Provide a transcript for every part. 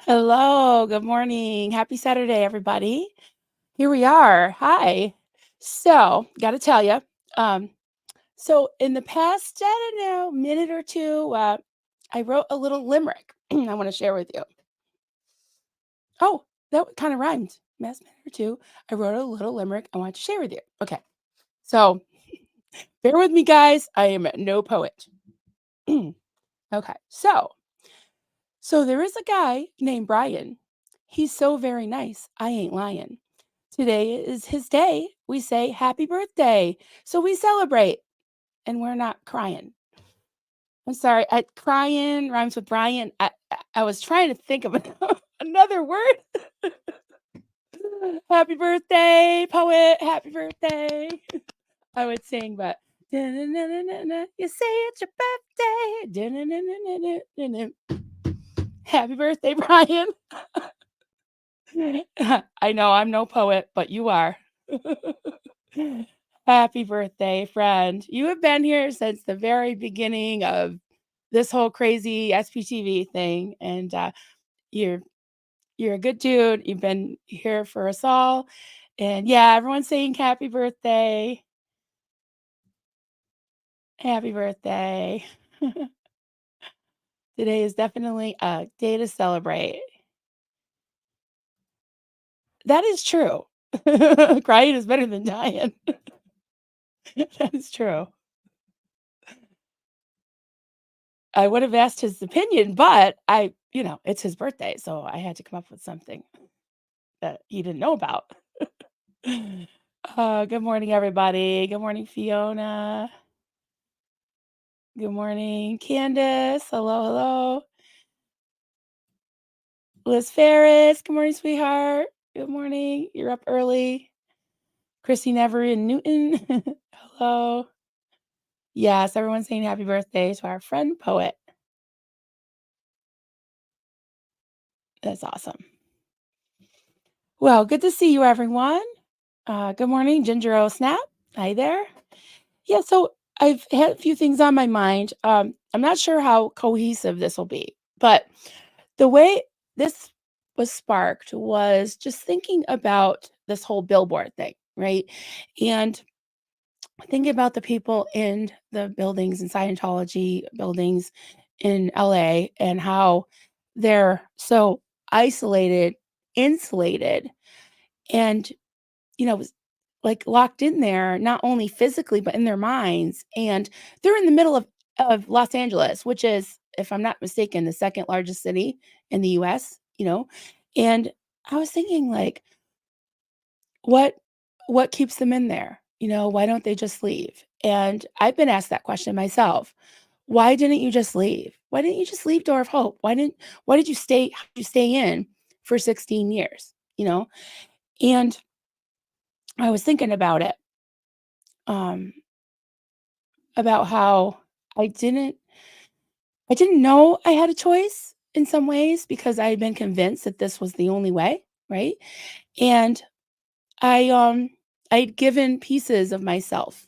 Hello, good morning. Happy Saturday, everybody. Here we are. Hi. So, got to tell you, um, in the past, I don't know, minute or two, I wrote a little limerick I want to share with you. Oh, that kind of rhymed. Last minute or two, I wrote a little limerick I want to share with you. Okay. So, bear with me, guys. I am no poet. Okay. So there is a guy named Brian. He's so very nice. I ain't lying. Today is his day. We say happy birthday. So we celebrate and we're not crying. I'm sorry. Crying rhymes with Brian. I was trying to think of another word. Happy birthday, poet. Happy birthday. I would sing, but "Da-na-na-na-na-na, you say it's your birthday. Da-na-na-na-na-na-na." Happy birthday, Brian. I know I'm no poet, but you are. Happy birthday, friend. You have been here since the very beginning of this whole crazy SPTV thing, and you're you're a good dude. You've been here for us all, and yeah, everyone's saying happy birthday, happy birthday. Today is definitely a day to celebrate. That is true. Crying is better than dying. That is true. I would have asked his opinion, but it's his birthday, so I had to come up with something that he didn't know about. Good morning, everybody. Good morning, Fiona. Good morning, Candace. Hello, hello. Liz Ferris. Good morning, sweetheart. Good morning. You're up early. Christine Everett Newton. Hello. Yes, everyone's saying happy birthday to our friend poet. That's awesome. Well, good to see you, everyone. Good morning, Ginger O Snap. Hi there. Yeah, so I've had a few things on my mind. I'm not sure how cohesive this will be, but the way this was sparked was just thinking about this whole billboard thing, right? And thinking about the people in the buildings in Scientology buildings in LA and how they're so isolated, insulated, and was like locked in there, not only physically, but in their minds. And they're in the middle of Los Angeles, which is, if I'm not mistaken, the second largest city in the US. And I was thinking, like, what what keeps them in there? Why don't they just leave? And I've been asked that question myself. Why didn't you just leave? Why didn't you just leave Door of Hope? Why did you stay in for 16 years? And I was thinking um, about how I didn't I didn't know I had a choice in some ways because I had been convinced that this was the only way, right? And I'd given pieces of myself,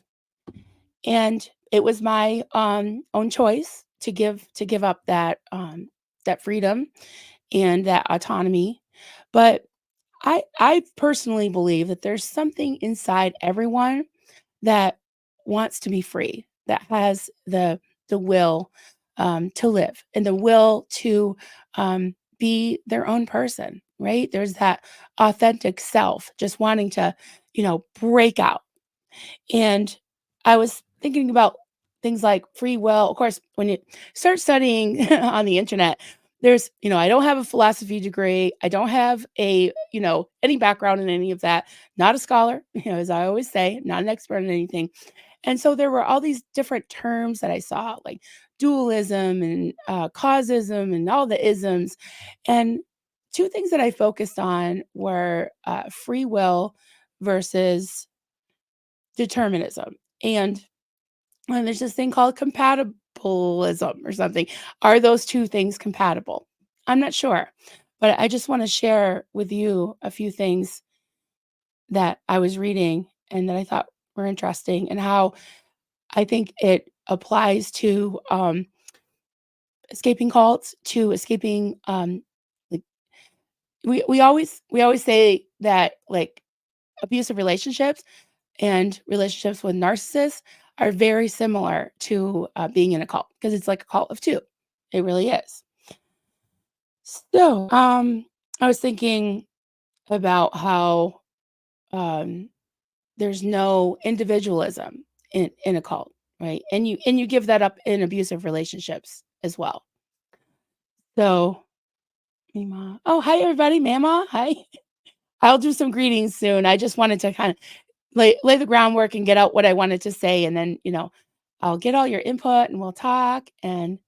and it was my own choice to give up that freedom and that autonomy. But I personally believe that there's something inside everyone that wants to be free, that has the will to live and the will to be their own person, right? There's that authentic self just wanting to, break out. And I was thinking about things like free will. Of course, when you start studying on the internet, I don't have a philosophy degree. I don't have any background in any of that. Not a scholar, as I always say, not an expert in anything. And so there were all these different terms that I saw, like dualism and causism and all the isms. And two things that I focused on were free will versus determinism. And there's this thing called compatibilism or something. Are those two things compatible? I'm not sure, but I just want to share with you a few things that I was reading and that I thought were interesting, and how I think it applies to escaping cults, to escaping like we always say that, like, abusive relationships and relationships with narcissists are very similar to, being in a cult, because it's like a cult of 2. It really is. So, I was thinking about how, um, there's no individualism in a cult, right? And you give that up in abusive relationships as well. So, Mima. Oh, hi everybody, Mama. Hi. I'll do some greetings soon. I just wanted to kind of lay the groundwork and get out what I wanted to say, and then, I'll get all your input and we'll talk, and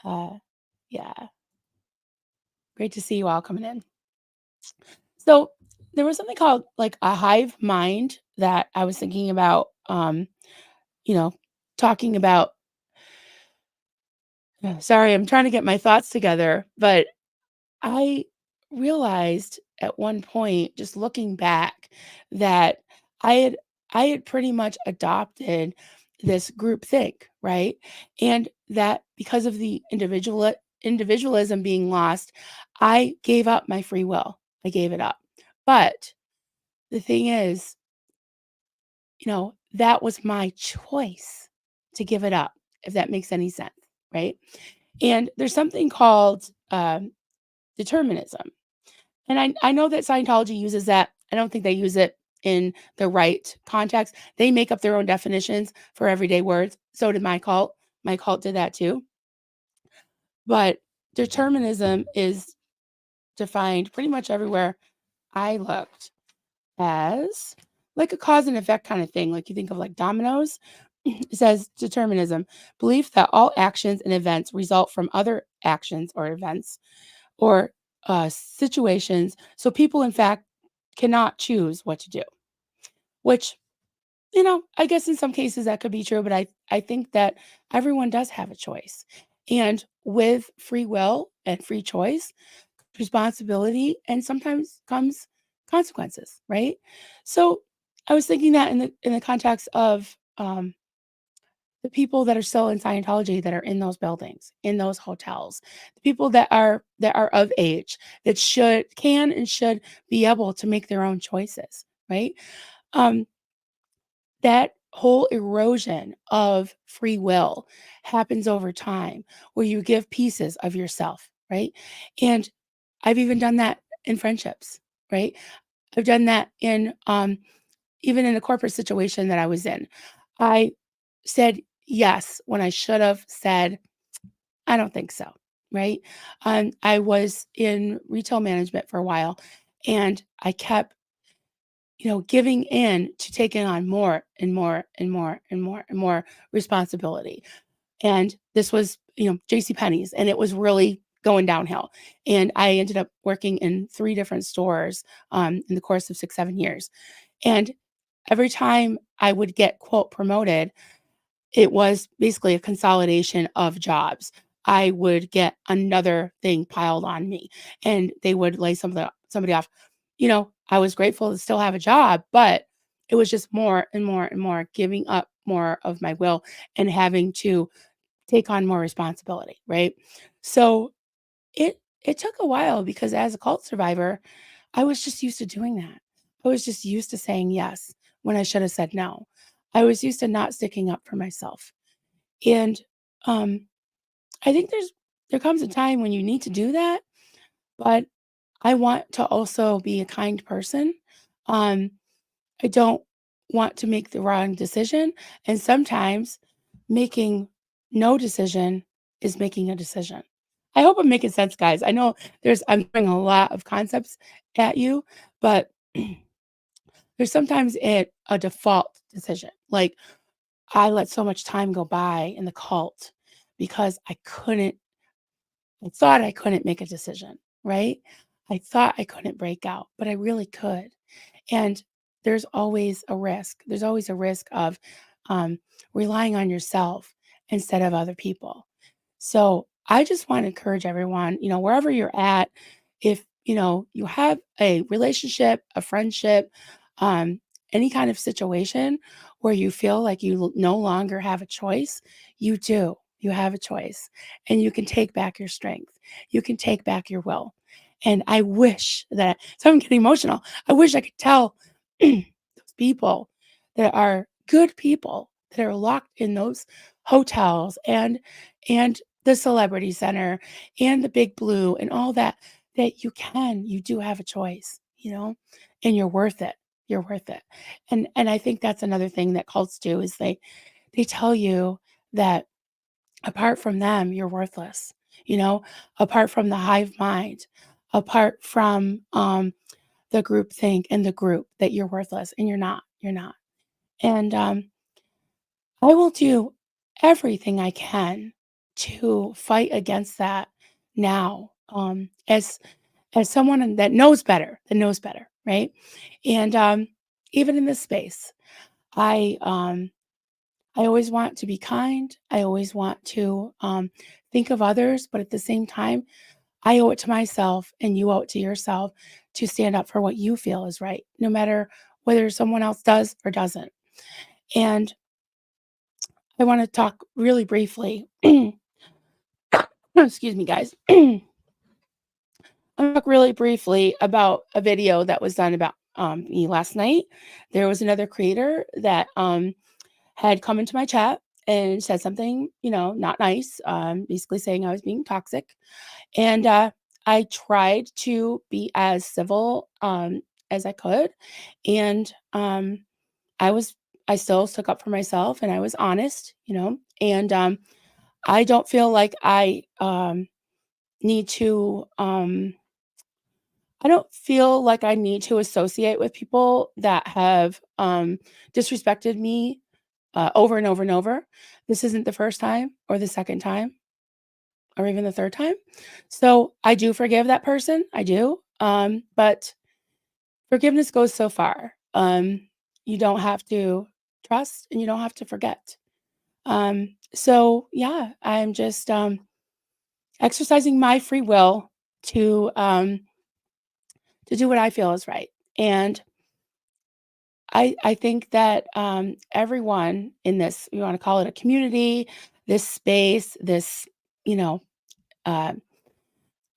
uh yeah, great to see you all coming in. So, there was something called like a hive mind that I was thinking about, you know, talking about. Sorry, I'm trying to get my thoughts together, but I realized at one point, just looking back, that I had I had pretty much adopted this group think, right? And that because of the individualism being lost, I gave up my free will. I gave it up. But the thing is, that was my choice to give it up, if that makes any sense, right? And there's something called determinism. And I know that Scientology uses that. I don't think they use it in the right context. They make up their own definitions for everyday words. So did my cult. My cult did that too. But determinism is defined pretty much everywhere I looked as like a cause and effect kind of thing. Like you think of like dominoes. It says determinism, belief that all actions and events result from other actions or events or situations. So people, in fact, cannot choose what to do, which, I guess in some cases that could be true, but I think that everyone does have a choice. And with free will and free choice, responsibility, and sometimes comes consequences, right? So I was thinking that in the context of the people that are still in Scientology that are in those buildings, in those hotels, the people that are of age, that can and should be able to make their own choices, right? Um, that whole erosion of free will happens over time where you give pieces of yourself, right? And I've even done that in friendships, right? I've done that in even in a corporate situation that I was in. I said yes when I should have said, I don't think so, right? I was in retail management for a while, and I kept, giving in to taking on more and more and more and more and more responsibility. And this was, JC Penney's, and it was really going downhill. And I ended up working in 3 different stores in the course of 6, 7 years. And every time I would get quote promoted, it was basically a consolidation of jobs. I would get another thing piled on me, and they would lay somebody off. I was grateful to still have a job, but it was just more and more and more giving up more of my will and having to take on more responsibility, right? So it took a while because as a cult survivor, I was just used to doing that. I was just used to saying yes when I should have said no. I was used to not sticking up for myself. And um, I think there comes a time when you need to do that, but I want to also be a kind person. Um, I don't want to make the wrong decision, and sometimes making no decision is making a decision. I hope I'm making sense, guys. I know I'm throwing a lot of concepts at you, but there's sometimes a default decision. Like I let so much time go by in the cult because I thought I couldn't make a decision, right? I thought I couldn't break out, but I really could. And there's always a risk. There's always a risk of um, relying on yourself instead of other people. So I just want to encourage everyone, wherever you're at, if you have a relationship, a friendship, um, any kind of situation where you feel like you no longer have a choice, you do. You have a choice, and you can take back your strength. You can take back your will. And I wish that so I'm getting emotional. I wish I could tell those people that are good people that are locked in those hotels and the celebrity center and the big blue and all that, that you do have a choice, and you're worth it. You're worth it. And I think that's another thing that cults do is they tell you that apart from them, you're worthless, you know, apart from the hive mind, apart from the group think and the group that you're worthless and you're not. You're not. And I will do everything I can to fight against that now. As someone that knows better, right? And even in this space, I I always want to be kind. I always want to think of others, but at the same time, I owe it to myself and you owe it to yourself to stand up for what you feel is right, no matter whether someone else does or doesn't. And I want to talk really briefly. Excuse me, guys. I'll talk really briefly about a video that was done about me last night. There was another creator that had come into my chat and said something, not nice, basically saying I was being toxic. And I tried to be as civil as I could. And I was, I still stuck up for myself and I was honest, and I don't feel like need to, I don't feel like I need to associate with people that have disrespected me over and over and over. This isn't the first time or the second time or even the third time. So I do forgive that person. I do. But forgiveness goes so far. You don't have to trust and you don't have to forget. So yeah, I'm just exercising my free will to um, to do what I feel is right. And I think that everyone in this, you want to call it a community, this space, this, you know, uh,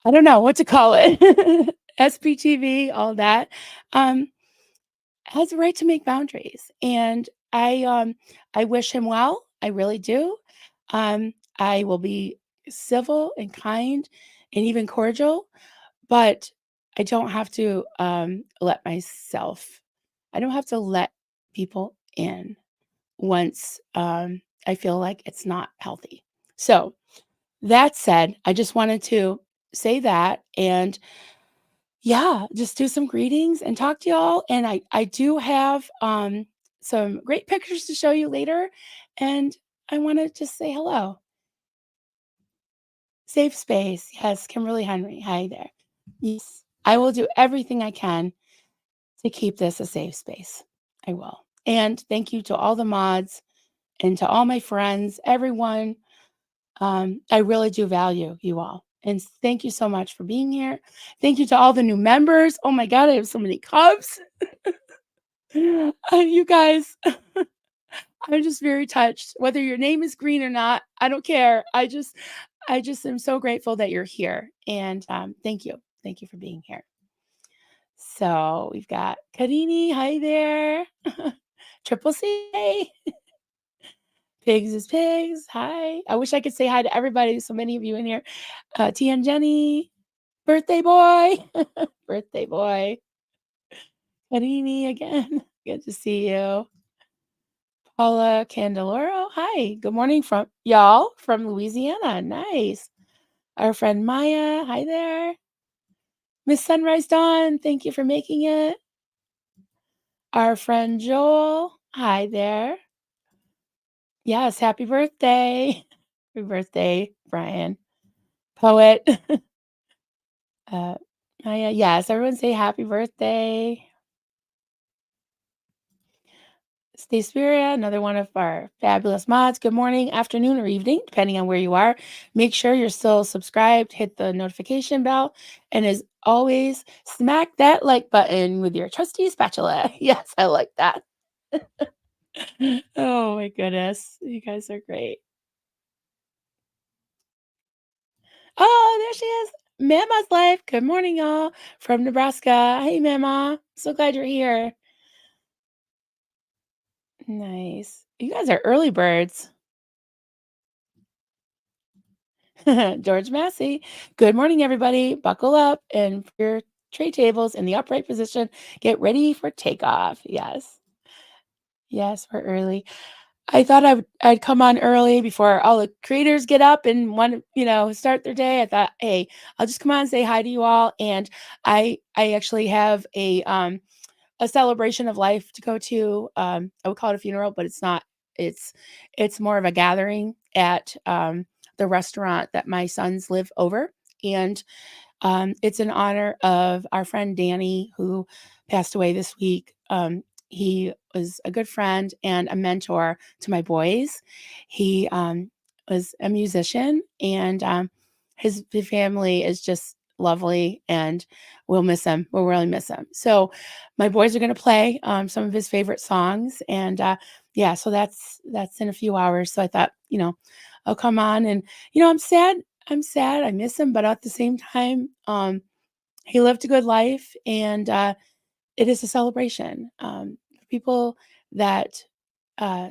I don't know what to call it, SPTV, all that, um, has a right to make boundaries. And I wish him well. I really do. I will be civil and kind and even cordial, but I don't have to I don't have to let people in once I feel like it's not healthy. So, that said, I just wanted to say that and yeah, just do some greetings and talk to y'all. And I do have some great pictures to show you later. And I want to just say hello. Safe space. Yes, Kimberly Henry. Hi there. Yes, I will do everything I can to keep this a safe space. I will. And thank you to all the mods and to all my friends, everyone. I really do value you all. And thank you so much for being here. Thank you to all the new members. Oh my God, I have so many cubs. You guys, I'm just very touched. Whether your name is green or not, I don't care. I just am so grateful that you're here. And thank you. Thank you for being here. So we've got Karini. Hi there. Triple C. Pigs is pigs. Hi. I wish I could say hi to everybody. So many of you in here. T and Jenny. Birthday boy. Birthday boy. Karini again. Good to see you. Paula Candeloro. Hi. Good morning from y'all from Louisiana. Nice. Our friend Maya. Hi there. Miss Sunrise Dawn. Thank you for making it. Our friend Joel. Hi there. Yes. Happy birthday. Happy birthday, Brian. Poet. uh, Maya. Yes. Everyone say happy birthday. Stay Spiria, another one of our fabulous mods. Good morning, afternoon, or evening, depending on where you are. Make sure you're still subscribed, hit the notification bell, and as always, smack that like button with your trusty spatula. Yes, I like that. Oh my goodness. You guys are great. Oh, there she is. Mama's Life. Good morning, y'all, from Nebraska. Hey, Mama. So glad you're here. Nice. You guys are early birds. George Massey. Good morning, everybody. Buckle up and put your tray tables in the upright position. Get ready for takeoff. Yes. Yes, we're early. I thought I'd come on early before all the creators get up and want to, start their day. I thought, hey, I'll just come on and say hi to you all. And I actually have a celebration of life to go to. I would call it a funeral, but it's not. It's more of a gathering at the restaurant that my sons live over, and it's in honor of our friend Danny, who passed away this week. He was a good friend and a mentor to my boys. He was a musician, and his family is just lovely, and we'll miss him. We'll really miss him. So my boys are going to play some of his favorite songs, and yeah, so that's in a few hours. So I thought, I'll come on, and I'm sad. I miss him, but at the same time, he lived a good life, and it is a celebration for people that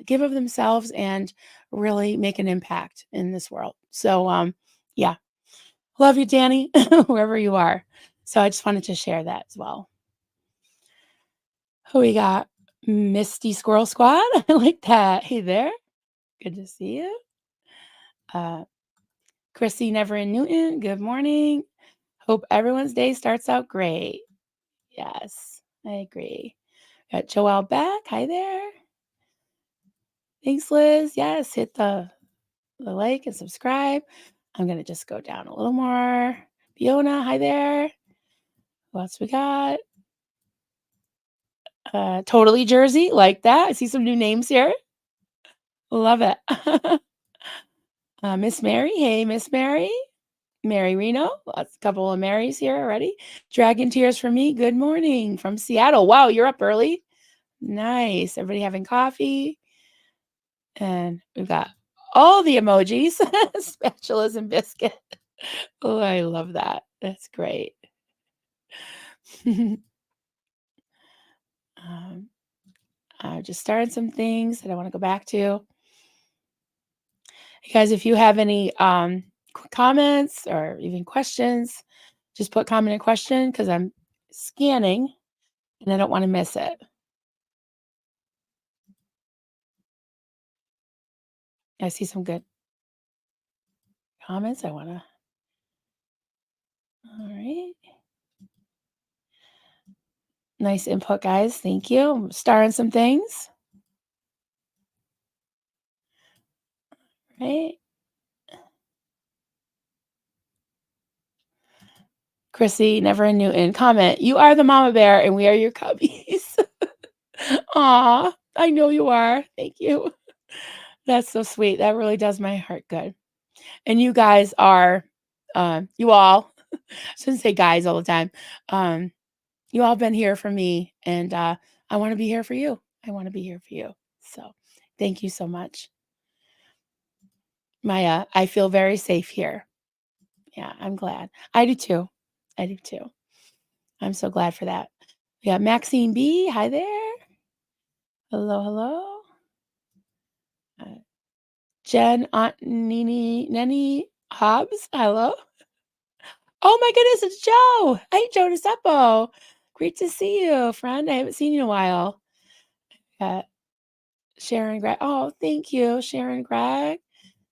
give of themselves and really make an impact in this world. So, yeah, love you, Danny, wherever you are. So I just wanted to share that as well. Who we got? Misty Squirrel Squad. I like that. Hey there. Good to see you. Uh, Chrissy Never in Newton. Good morning. Hope everyone's day starts out great. Yes, I agree. Got Joelle back. Hi there. Thanks, Liz. Yes, hit the like and subscribe. I'm going to just go down a little more. Fiona, hi there. What else we got? Totally Jersey, like that. I see some new names here. Love it. Miss Mary. Hey, Miss Mary. Mary Reno. Lots, a couple of Marys here already. Dragon Tears for me. Good morning from Seattle. Wow, you're up early. Nice. Everybody having coffee. And we've got all the emojis, spatulas and biscuit. Oh, I love that. That's great. um, I just started some things that I want to go back to. You guys, if you have any comments or even questions, just put comment and question because I'm scanning and I don't want to miss it. I see some good comments. All right. Nice input, guys. Thank you. I'm starring some things. Right. Chrissy, Never in Newton. Comment, you are the mama bear and we are your cubbies. Aw, I know you are. Thank you. That's so sweet. That really does my heart good. And you guys are, you all, I shouldn't say guys all the time. You all been here for me, and I want to be here for you. I want to be here for you. So thank you so much. Maya, I feel very safe here. Yeah, I'm glad. I do too. I do too. I'm so glad for that. Yeah, Maxine B. Hi there. Hello, hello. Uh, Jen, Aunt Nini Hobbs. Hello. Oh my goodness, it's Joe. Hey, Joe DeSeppo. Great to see you, friend. I haven't seen you in a while. Uh, Sharon Greg. Oh, thank you, Sharon Greg.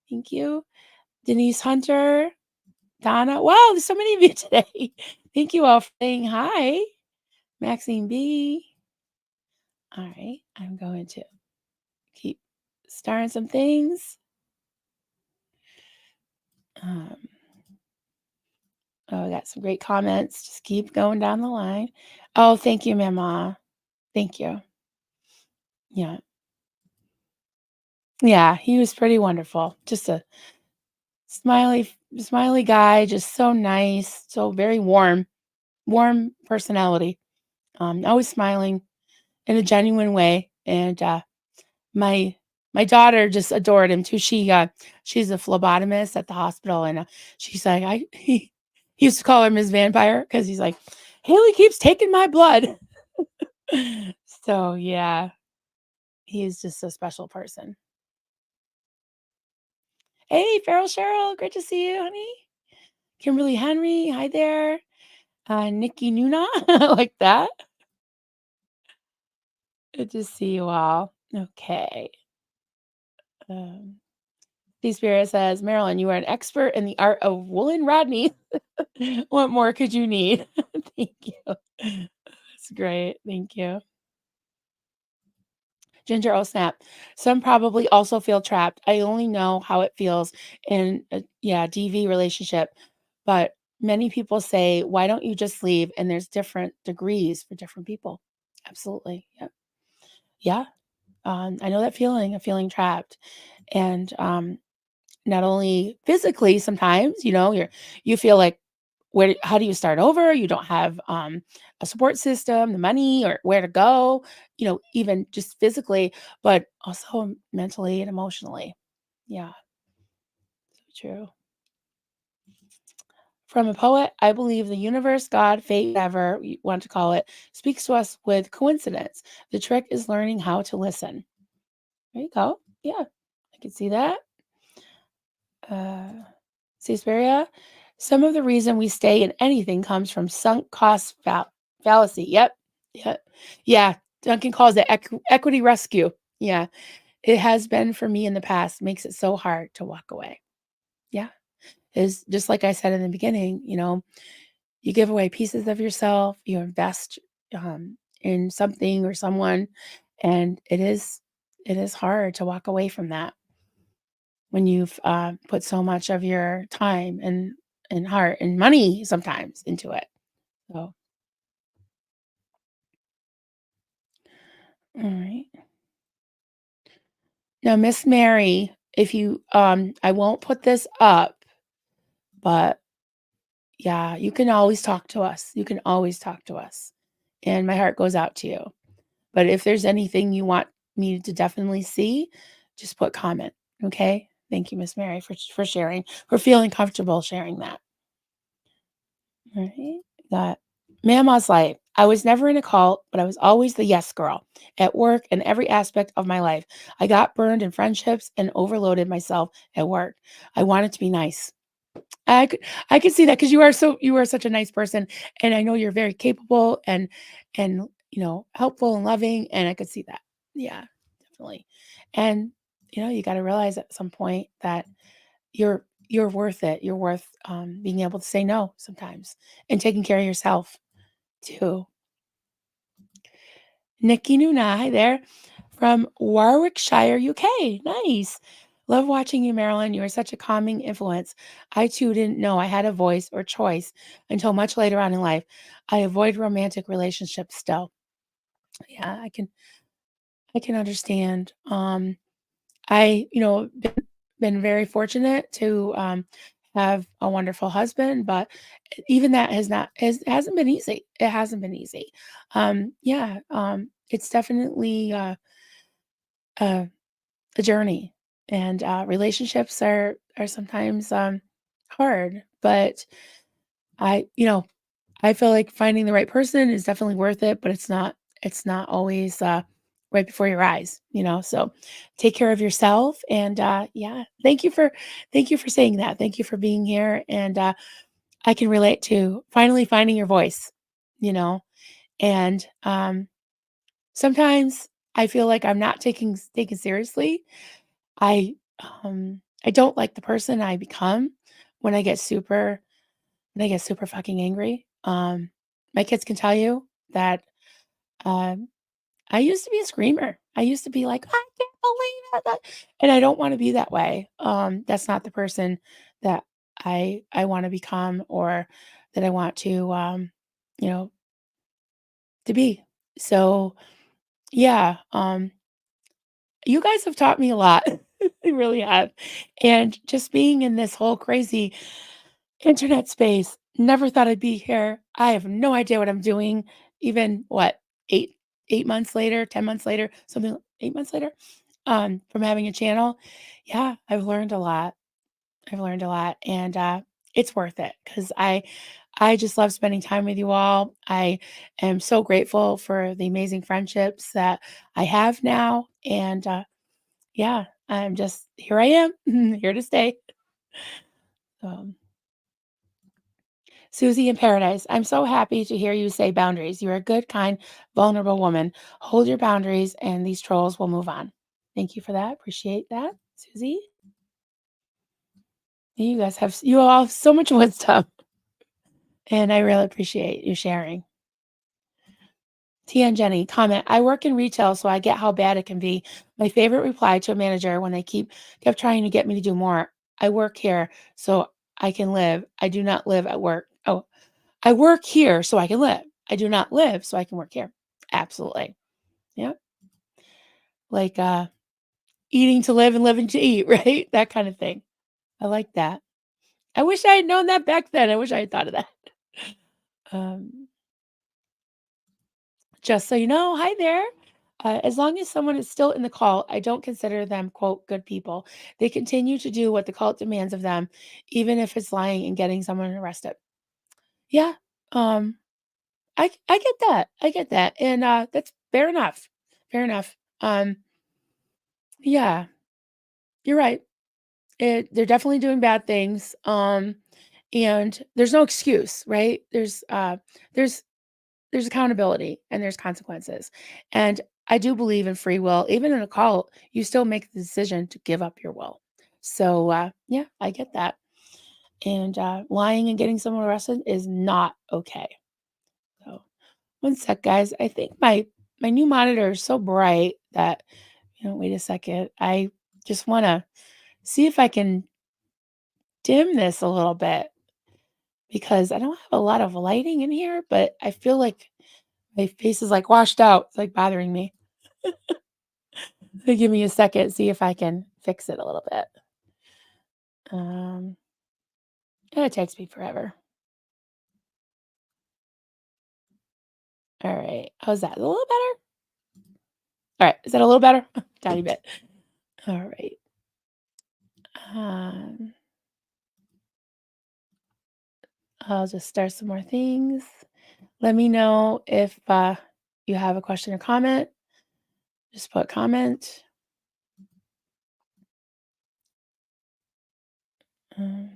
Thank you. Denise Hunter. Donna. Wow, there's so many of you today. Thank you all for saying hi. Maxine B. All right, I'm going to keep starting some things. Um, oh, I got some great comments. Just keep going down the line. Oh, thank you, Mama. Thank you. Yeah. Yeah, he was pretty wonderful. Just a smiley guy, just so nice, so very warm personality. Always smiling in a genuine way. And my my daughter just adored him too. She's a phlebotomist at the hospital, and she's like, he he used to call her Miss Vampire because he's like, Haley keeps taking my blood. So yeah, he's just a special person. Hey, Farrell Cheryl, great to see you, honey. Kimberly Henry, hi there. Nikki Nuna, like that. Good to see you all. Okay. Um, the Spirit says, Marilyn, you are an expert in the art of woolen Rodney. What more could you need? Thank you. That's great. Thank you. Ginger, oh snap. Some probably also feel trapped. I only know how it feels in a DV relationship. But many people say, why don't you just leave? And there's different degrees for different people. Absolutely. Yeah. Yeah. I know that feeling of feeling trapped. And not only physically, sometimes, you feel like how do you start over? You don't have a support system, the money, or where to go, even just physically, but also mentally and emotionally. Yeah, so true. From a poet, I believe the universe, God, fate, whatever you want to call it, speaks to us with coincidence. The trick is learning how to listen. There you go. Yeah, I can see that. Uh, Suspiria, some of the reason we stay in anything comes from sunk cost fallacy. Yep. Yep. Yeah. Duncan calls it equity rescue. Yeah. It has been for me in the past, makes it so hard to walk away. Yeah. Is just like I said in the beginning, you give away pieces of yourself, you invest in something or someone, and it is hard to walk away from that when you've put so much of your time and heart and money sometimes into it. So, all right. Now, Miss Mary, if you, I won't put this up, but yeah, you can always talk to us. You can always talk to us. And my heart goes out to you. But if there's anything you want me to definitely see, just put comment. Okay. Thank you, Miss Mary, for sharing, for feeling comfortable sharing that. Right? That Mama's life. I was never in a cult, but I was always the yes girl at work and every aspect of my life. I got burned in friendships and overloaded myself at work. I wanted to be nice. I could I could see that because you are such a nice person, and I know you're very capable and helpful and loving, and I could see that. Yeah, definitely. And you got to realize at some point that you're worth it. You're worth being able to say no sometimes and taking care of yourself too. Nikki Nuna, hi there from Warwickshire, UK. Nice. Love watching you, Marilyn. You are such a calming influence. I too didn't know I had a voice or choice until much later on in life. I avoid romantic relationships still. Yeah, I can understand. I, been very fortunate to have a wonderful husband, but even that hasn't been easy. It hasn't been easy. Yeah, it's definitely a, a journey, and relationships are sometimes hard. But I, you know, I feel like finding the right person is definitely worth it, but it's not always right before your eyes, So take care of yourself, and yeah, thank you for saying that. Thank you for being here, and I can relate to finally finding your voice, you know. And sometimes I feel like I'm not taken seriously. I don't like the person I become when I get super fucking angry. My kids can tell you that um, I used to be a screamer. I used to be like, I can't believe it, and I don't want to be that way. That's not the person that I want to become, or that I want you know, to be. So yeah, you guys have taught me a lot. You really have, and just being in this whole crazy internet space. Never thought I'd be here. I have no idea what I'm doing. Even what, 8 months later, 10 months later, something 8 months later, from having a channel. Yeah, I've learned a lot. I've learned a lot. And it's worth it because I just love spending time with you all. I am so grateful for the amazing friendships that I have now, and yeah, I'm just here. I am here to stay. Um, Susie in Paradise, I'm so happy to hear you say boundaries. You're a good, kind, vulnerable woman. Hold your boundaries, and these trolls will move on. Thank you for that. Appreciate that, Susie. You all have so much wisdom, and I really appreciate you sharing. Tia and Jenny comment, I work in retail, so I get how bad it can be. My favorite reply to a manager when they kept trying to get me to do more. I work here so I can live. I do not live at work. Oh, I work here so I can live. I do not live so I can work here. Absolutely. Yeah. Like eating to live and living to eat, right? That kind of thing. I like that. I wish I had known that back then. I wish I had thought of that. Um, Just so you know, hi there. As long as someone is still in the cult, I don't consider them, quote, good people. They continue to do what the cult demands of them, even if it's lying and getting someone arrested. Yeah, um, I get that. I get that. And that's fair enough. Fair enough. Yeah, you're right. They're definitely doing bad things. And there's no excuse, right? There's There's accountability and there's consequences. And I do believe in free will. Even in a cult, you still make the decision to give up your will. So, yeah, I get that. And lying and getting someone arrested is not okay. So, one sec, guys. I think my new monitor is so bright that wait a second. I just want to see if I can dim this a little bit because I don't have a lot of lighting in here, but I feel like my face is like washed out. It's like bothering me. So give me a second, see if I can fix it a little bit. Um, it takes me forever. All right. How's that? A little better? All right. Is that a little better? Tiny bit. All right. Um, I'll just start some more things. Let me know if you have a question or comment. Just put comment. Um,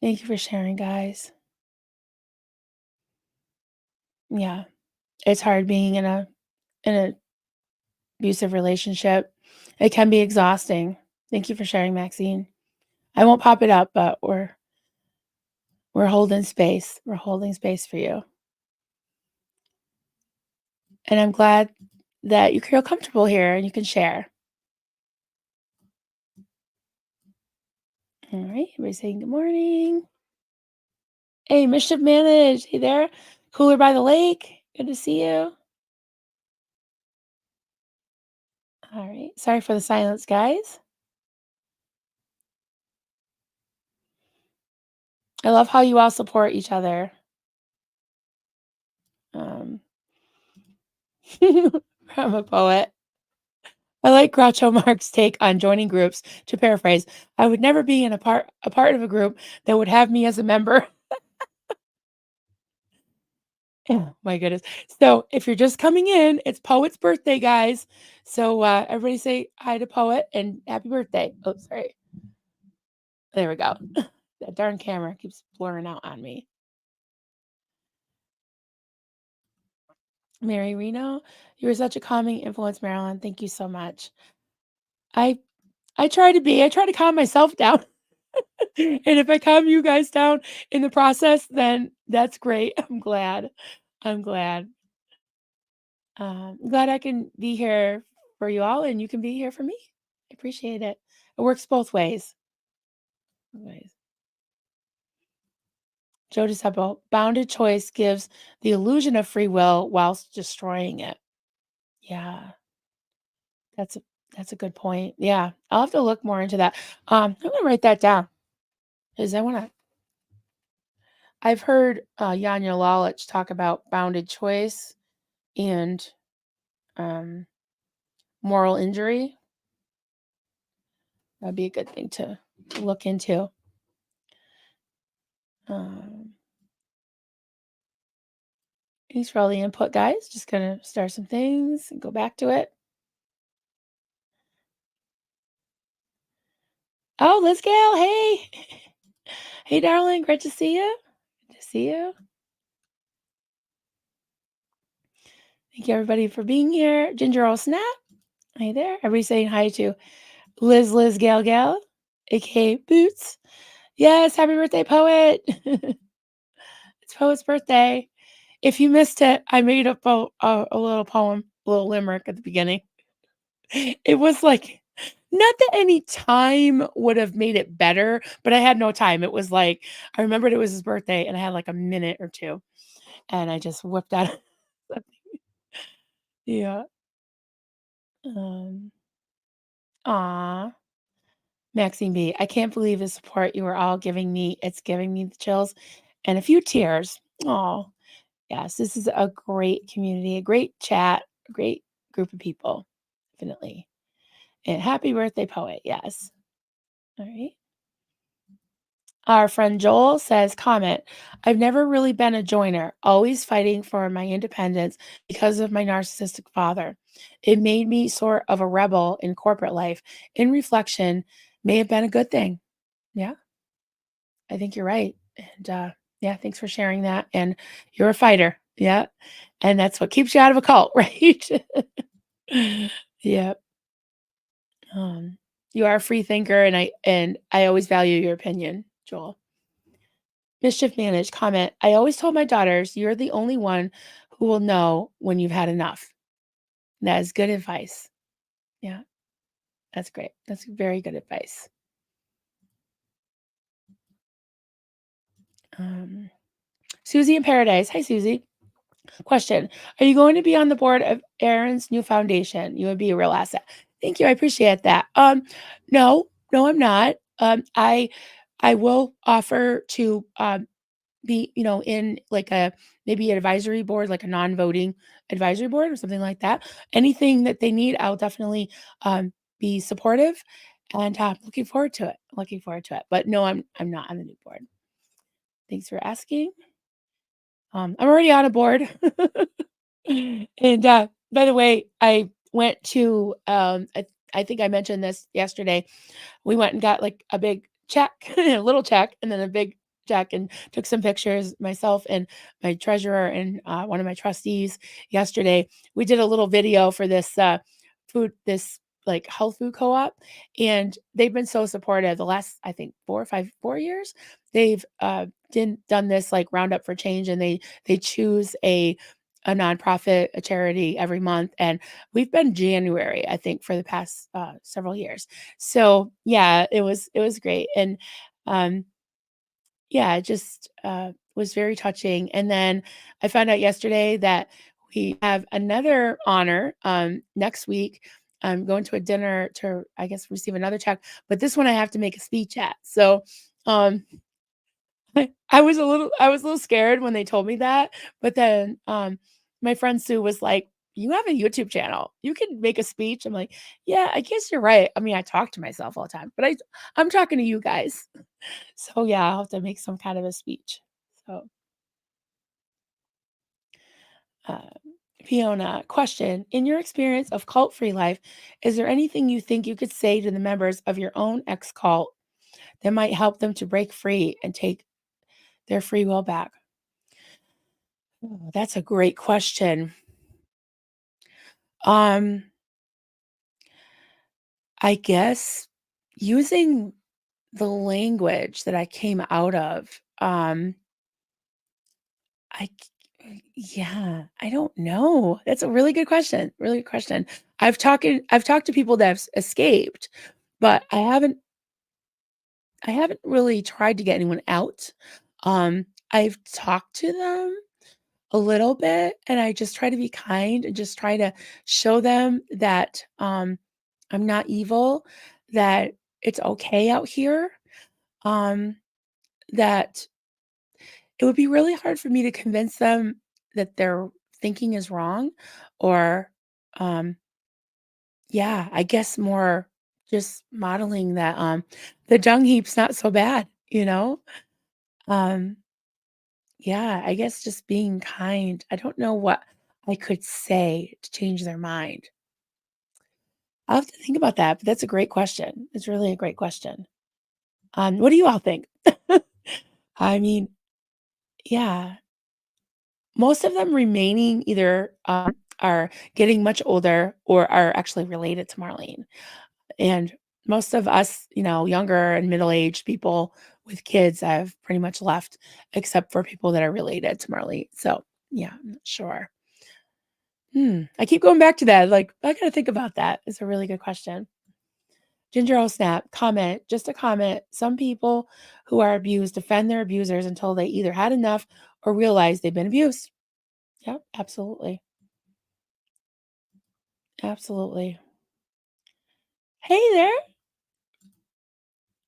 Thank you for sharing, guys. Yeah, it's hard being in a abusive relationship. It can be exhausting. Thank you for sharing, Maxine. I won't pop it up, but we're holding space. We're holding space for you. And I'm glad that you feel comfortable here and you can share. All right. Everybody's saying good morning. Hey, Mischief Managed. Hey there. Cooler by the lake. Good to see you. All right. Sorry for the silence, guys. I love how you all support each other. Um, I'm a poet. I like Groucho Marx's take on joining groups. To paraphrase, I would never be in a part of a group that would have me as a member. Oh my goodness. So if you're just coming in, it's Poet's birthday, guys. So everybody say hi to Poet and happy birthday. Oh, sorry. There we go. That darn camera keeps blurring out on me. Mary Reno, you were such a calming influence, Marilyn. Thank you so much. I I try to be. I try to calm myself down. And if I calm you guys down in the process, then that's great. I'm glad. I'm glad. I'm glad I can be here for you all and you can be here for me. I appreciate it. It works both ways. Ways. Joe DeSeppo, bounded choice gives the illusion of free will whilst destroying it. Yeah, that's a that's a good point. Yeah, I'll have to look more into that. I'm gonna write that down because I want to. I've heard Yanya Lalich talk about bounded choice, and um, moral injury. That'd be a good thing to look into. Um, Thanks for all the input, guys. Just gonna start some things and go back to it. Oh, Liz Gail, hey. Hey, darling, great to see you. Good to see you. Thank you, everybody, for being here. Ginger Old Snap, hey there. Everybody saying hi to Liz Gail Gal, aka Boots. Yes, happy birthday, poet. It's Poet's birthday. If you missed it, I made up a little poem, a little limerick at the beginning. It was like, not that any time would have made it better, but I had no time. It was like, I remembered it was his birthday and I had like a minute or two and I just whipped out. Yeah. Um, aw, Maxine B. I can't believe the support you are all giving me. It's giving me the chills and a few tears. Oh, yes. This is a great community, a great chat, a great group of people. Definitely. And happy birthday, poet. Yes. All right. Our friend Joel says, comment, I've never really been a joiner, always fighting for my independence because of my narcissistic father. It made me sort of a rebel in corporate life. In reflection, may have been a good thing. Yeah, I think you're right. And yeah, thanks for sharing that. And you're a fighter. Yeah. And that's what keeps you out of a cult, right? Yeah. Um, you are a free thinker and I always value your opinion, Joel. Mischief managed, comment, I always told my daughters, you're the only one who will know when you've had enough. That is good advice. Yeah, that's great. That's very good advice. Um, Susie in Paradise. Hi, Susie. Question: are you going to be on the board of Aaron's new foundation? You would be a real asset. Thank you. I appreciate that. No, I'm not. I will offer to be, in like a maybe an advisory board, like a non-voting advisory board or something like that. Anything that they need, I'll definitely be supportive and looking forward to it. Looking forward to it. But no, I'm not on the new board. Thanks for asking. I'm already on a board. And by the way, I went to I think I mentioned this yesterday. We went and got like a big check, a little check, and then a big check, and took some pictures, myself and my treasurer and one of my trustees yesterday. We did a little video for this like health food co-op, and they've been so supportive the last, I think, 4 years. They've done this like roundup for change, and they choose a nonprofit, a charity every month, and we've been January, I think, for the past several years. So yeah, it was great, and um, yeah, it just was very touching. And then I found out yesterday that we have another honor next week. I'm going to a dinner to, I guess, receive another check, but this one I have to make a speech at. So um, I was a little scared when they told me that, but then, my friend Sue was like, "You have a YouTube channel. You can make a speech." I'm like, "Yeah, I guess you're right." I mean, I talk to myself all the time, but I'm talking to you guys. So, yeah, I'll have to make some kind of a speech. So, uh, Fiona, question, in your experience of cult-free life, is there anything you think you could say to the members of your own ex-cult that might help them to break free and take their free will back? Oh, that's a great question. Um, I guess using the language that I came out of, I yeah, I don't know. That's a really good question. Really good question. I've talked to people that have escaped, but I haven't really tried to get anyone out. I've talked to them a little bit, and I just try to be kind and just try to show them that I'm not evil, that it's okay out here, um, that it would be really hard for me to convince them that their thinking is wrong or um, Yeah, I guess more just modeling that, the dung heap's not so bad, you know? Um, yeah, I guess just being kind. I don't know what I could say to change their mind. I'll have to think about that, but that's a great question. It's really a great question. What do you all think? I mean, yeah, most of them remaining either, are getting much older or are actually related to Marlene. And most of us, younger and middle-aged people with kids have pretty much left, except for people that are related to Marlene. So, yeah, I'm not sure. I keep going back to that. Like, I gotta think about that. It's a really good question. Ginger O Snap, comment, just a comment. Some people who are abused defend their abusers until they either had enough or realize they've been abused. Yep, absolutely. Absolutely. Hey there.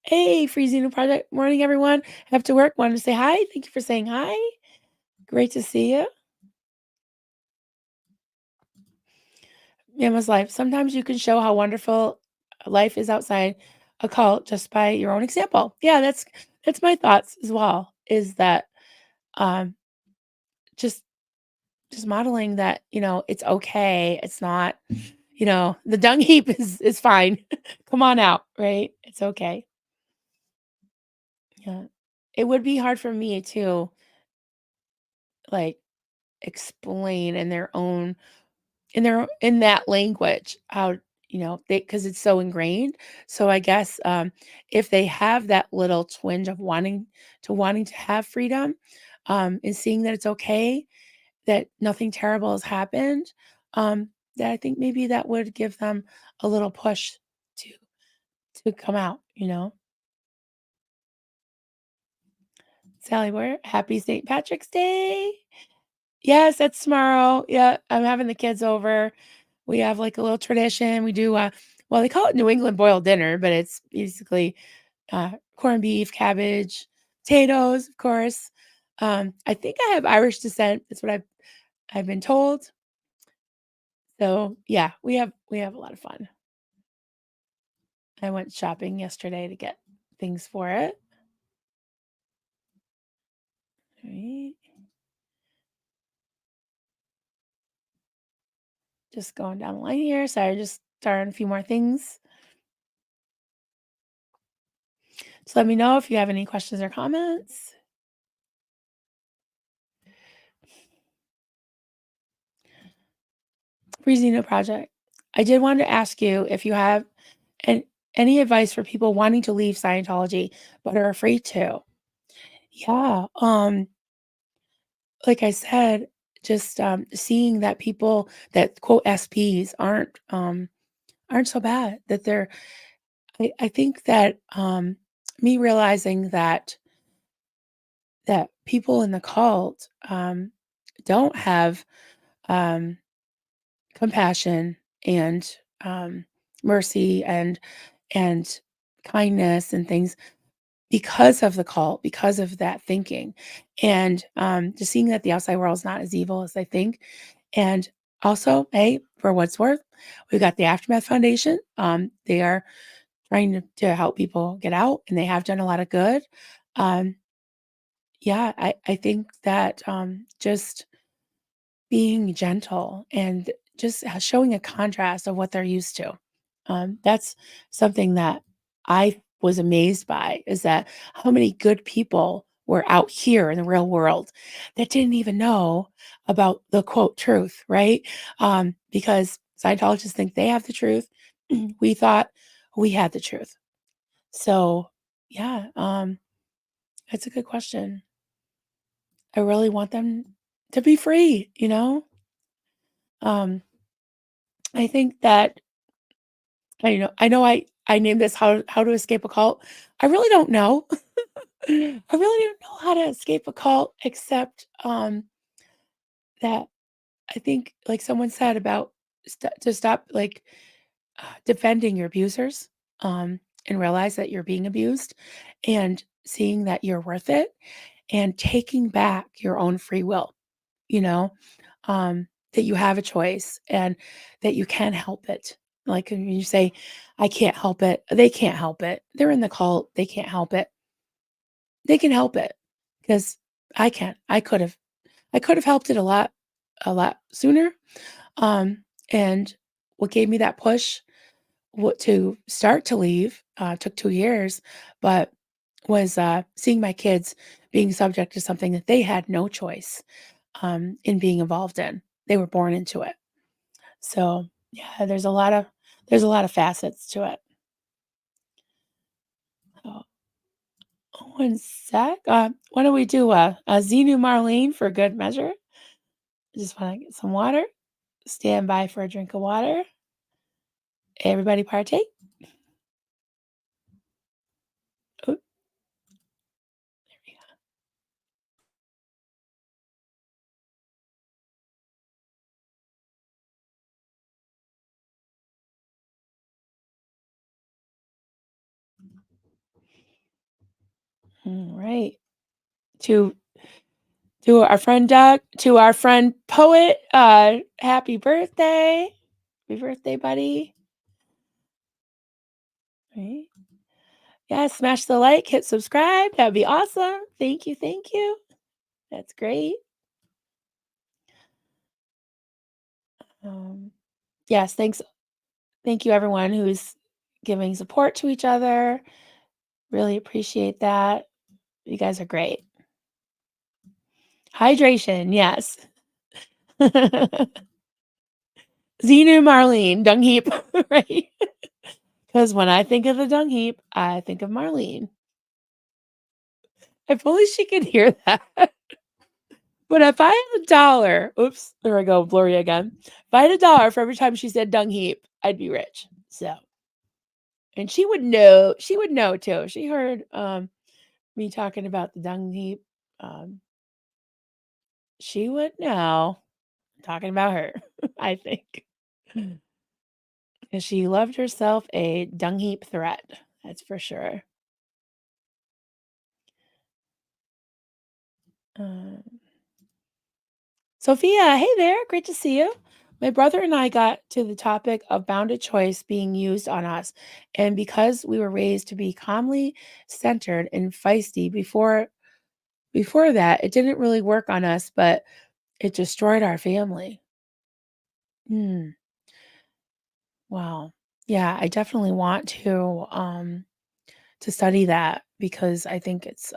Hey, Freezing the Project. Morning, everyone. Have to work. Wanted to say hi. Thank you for saying hi. Great to see you. Mama's life. Sometimes you can show how wonderful life is outside a cult just by your own example. Yeah, that's my thoughts as well. Is that um just just modeling that, it's okay. It's not, the dung heap is fine. Come on out, right? It's okay. Yeah. It would be hard for me to like explain in that language how, they because it's so ingrained. So I guess if they have that little twinge of wanting to have freedom, and seeing that it's okay, that nothing terrible has happened, that I think maybe that would give them a little push to come out. Sally Ware, happy St. Patrick's Day. Yes, that's tomorrow. Yeah, I'm having the kids over. We have like a little tradition. We do well, they call it New England boiled dinner, but it's basically corned beef, cabbage, potatoes, of course. I think I have Irish descent. That's what I've been told. So yeah, we have a lot of fun. I went shopping yesterday to get things for it. Right. Just going down the line here. Sorry, just starting a few more things. So let me know if you have any questions or comments. Freezing a project. I did want to ask you if you have an, any advice for people wanting to leave Scientology but are afraid to. Yeah. Like I said, just seeing that people that quote SPs aren't so bad. That they're I think that me realizing that people in the cult don't have um compassion and mercy and kindness and things because of the cult, because of that thinking, and just seeing that the outside world is not as evil as they think. And also, hey, for what's worth, we've got the Aftermath Foundation. They are trying to help people get out, and they have done a lot of good. Um, yeah, I think that just being gentle and just showing a contrast of what they're used to. That's something that I was amazed by, is that how many good people were out here in the real world that didn't even know about the quote truth, right? Because Scientologists think they have the truth. We thought we had the truth. So, yeah, that's a good question. I really want them to be free. Um, I think that I named this how to escape a cult. I really don't know. I really don't know how to escape a cult except that I think like someone said about to stop like defending your abusers and realize that you're being abused and seeing that you're worth it and taking back your own free will, you know, that you have a choice and that you can help it. Like, when you say, "I can't help it," they can't help it. They're in the cult, they can't help it. They can help it, because I can't. I could have helped it a lot sooner, and what gave me that push, what to start to leave, took 2 years, but was, seeing my kids being subject to something that they had no choice, in being involved in. They were born into it. So, yeah, there's a lot of facets to it. So, 1 sec. Why don't we do a Xenu Marlene for good measure? Just wanna get some water. Stand by for a drink of water. Everybody partake. Oh, there we go. Alright. To to our friend Poet, happy birthday. Happy birthday, buddy. Right. Yeah, smash the like, hit subscribe. That'd be awesome. Thank you, thank you. That's great. Um, yes, thank you everyone who's giving support to each other. Really appreciate that. You guys are great. Hydration, yes. Xenu Marlene, dung heap, right? Because when I think of the dung heap, I think of Marlene. If only she could hear that. But if I had $1, oops, there I go, blurry again. If I had $1 for every time she said dung heap, I'd be rich. So, and she would know too. She heard me talking about the dung heap. Um, she would know. I'm talking about her, I think. Because she loved herself a dung heap threat. That's for sure. Um, Sophia, hey there. Great to see you. My brother and I got to the topic of bounded choice being used on us. And because we were raised to be calmly centered and feisty before that, it didn't really work on us, but it destroyed our family. Hmm. Wow. Yeah, I definitely want to study that because I think it's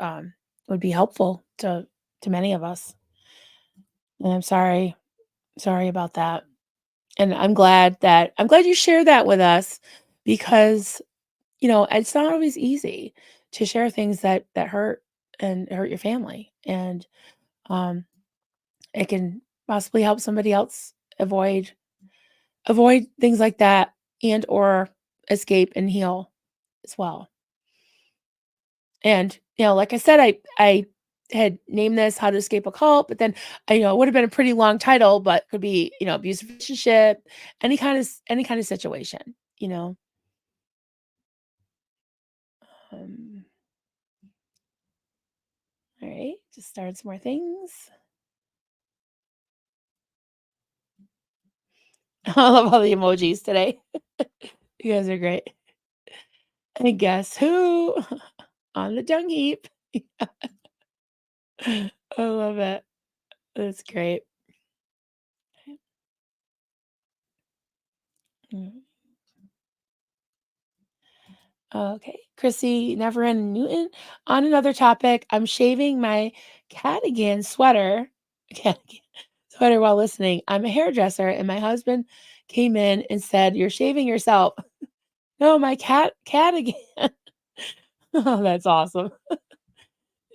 would be helpful to many of us. And I'm sorry about that. And I'm glad you shared that with us because, it's not always easy to share things that hurt and hurt your family. And um it can possibly help somebody else avoid things like that and or escape and heal as well. And, like I said, I had named this How to Escape a Cult, but then it would have been a pretty long title, but could be, abusive relationship, any kind of situation, you know. Um, all right, just started some more things. I love all the emojis today. You guys are great. And guess who on the dung heap? I love it. That's great. Mm. Okay. Chrissy Neverin Newton. On another topic, I'm shaving my cardigan sweater. Cardigan sweater while listening. I'm a hairdresser, and my husband came in and said, "You're shaving yourself." No, my cardigan. Oh, that's awesome.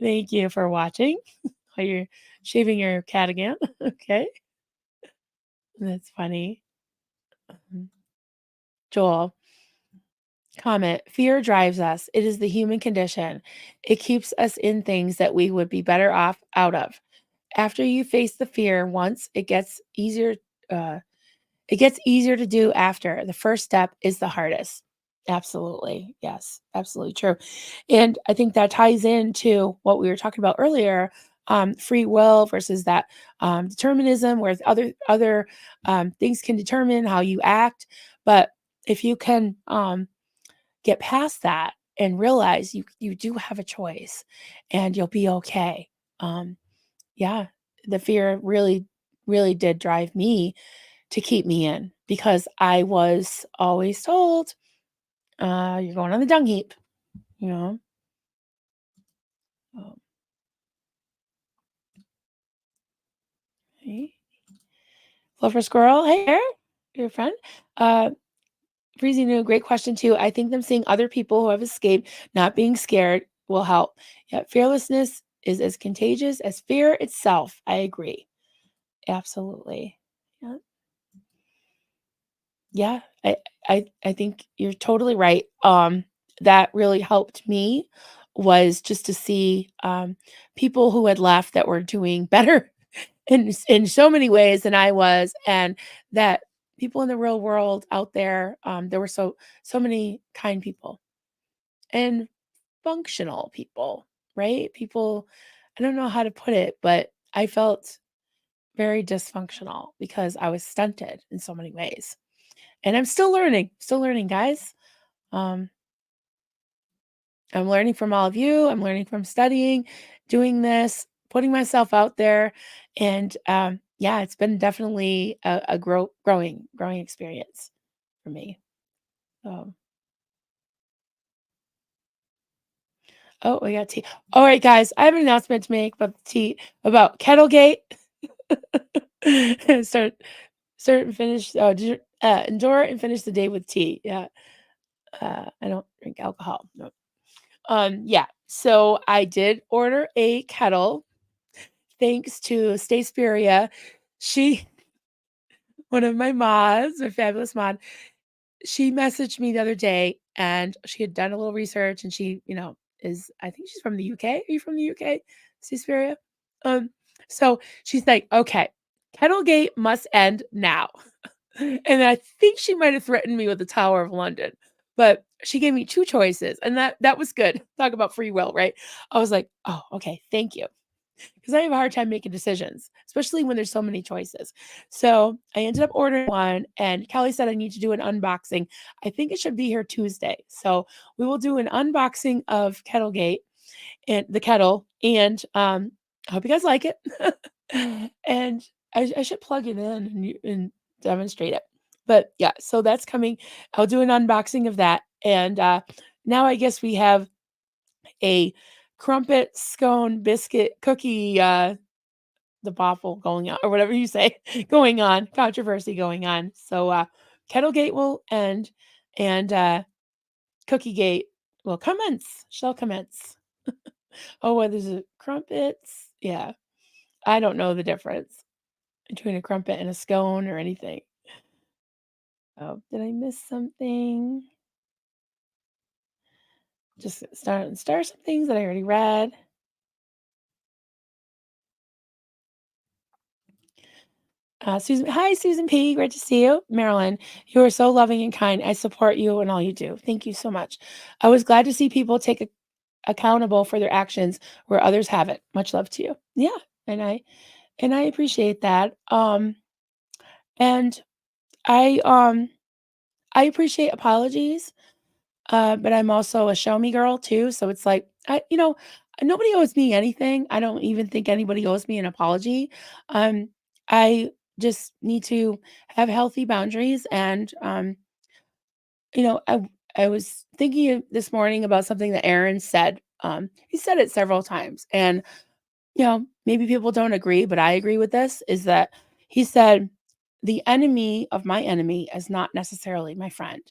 Thank you for watching while you're shaving your cardigan. Okay. That's funny. Mhm. Joel, comment. Fear drives us. It is the human condition. It keeps us in things that we would be better off out of. After you face the fear once, uh, it gets easier to do after. The first step is the hardest. Absolutely. Yes, absolutely true. And I think that ties into what we were talking about earlier, free will versus that determinism, where other things can determine how you act. But if you can get past that and realize you do have a choice and you'll be okay. Um, yeah, the fear really did drive me to keep me in because I was always told, you're going on the dung heap, you know. Um, hey, Fluffer Squirrel, hey there, your friend. Uh, Breezy New, great question too. I think them seeing other people who have escaped, not being scared, will help. Yeah, fearlessness is as contagious as fear itself. I agree. Absolutely. Yeah. Yeah, I think you're totally right. That really helped me was just to see, people who had left that were doing better in so many ways than I was, and that people in the real world out there, there were so many kind people and functional people, right? People, I don't know how to put it, but I felt very dysfunctional because I was stunted in so many ways. And I'm still learning, guys. Um, I'm learning from all of you. I'm learning from studying, doing this, putting myself out there. And yeah, it's been definitely a growing experience for me. So, oh, we got tea. All right, guys, I have an announcement to make about the tea, about Kettlegate. start, start and finish, endure and finish the day with tea. Yeah. I don't drink alcohol. No. Yeah. So I did order a kettle thanks to Staceperia. She, one of my mods, a fabulous mod, she messaged me the other day and she had done a little research and she, is I think she's from the UK. Are you from the UK, Staceperia? Um, so she's like, okay, Kettlegate must end now. And I think she might have threatened me with the Tower of London, but she gave me 2 choices, and that was good. Talk about free will, right? I was like, "Oh, okay, thank you," because I have a hard time making decisions, especially when there's so many choices. So, I ended up ordering one, and Kelly said I need to do an unboxing. I think it should be here Tuesday. So, we will do an unboxing of Kettlegate and the kettle, and, I hope you guys like it. And I should plug it in and demonstrate it. But yeah, so that's coming. I'll do an unboxing of that. And now I guess we have a crumpet, scone, biscuit, cookie, the waffle going on, or whatever you say, going on, controversy going on. So Kettlegate will end and Cookiegate will commence, shall commence. Oh, what is it? Crumpets? Yeah. I don't know the difference between a crumpet and a scone or anything. Oh, did I miss something? Just start some things that I already read. Susan, hi, Susan P. Great to see you. Marilyn, you are so loving and kind. I support you and all you do. Thank you so much. I was glad to see people take accountable for their actions where others haven't. Much love to you. Yeah, and I appreciate that. And I um I appreciate apologies. But I'm also a show me girl too, so it's like, nobody owes me anything. I don't even think anybody owes me an apology. Um, I just need to have healthy boundaries and, you know, I I was thinking this morning about something that Aaron said. He said it several times, and maybe people don't agree, but I agree with this, is that he said, the enemy of my enemy is not necessarily my friend.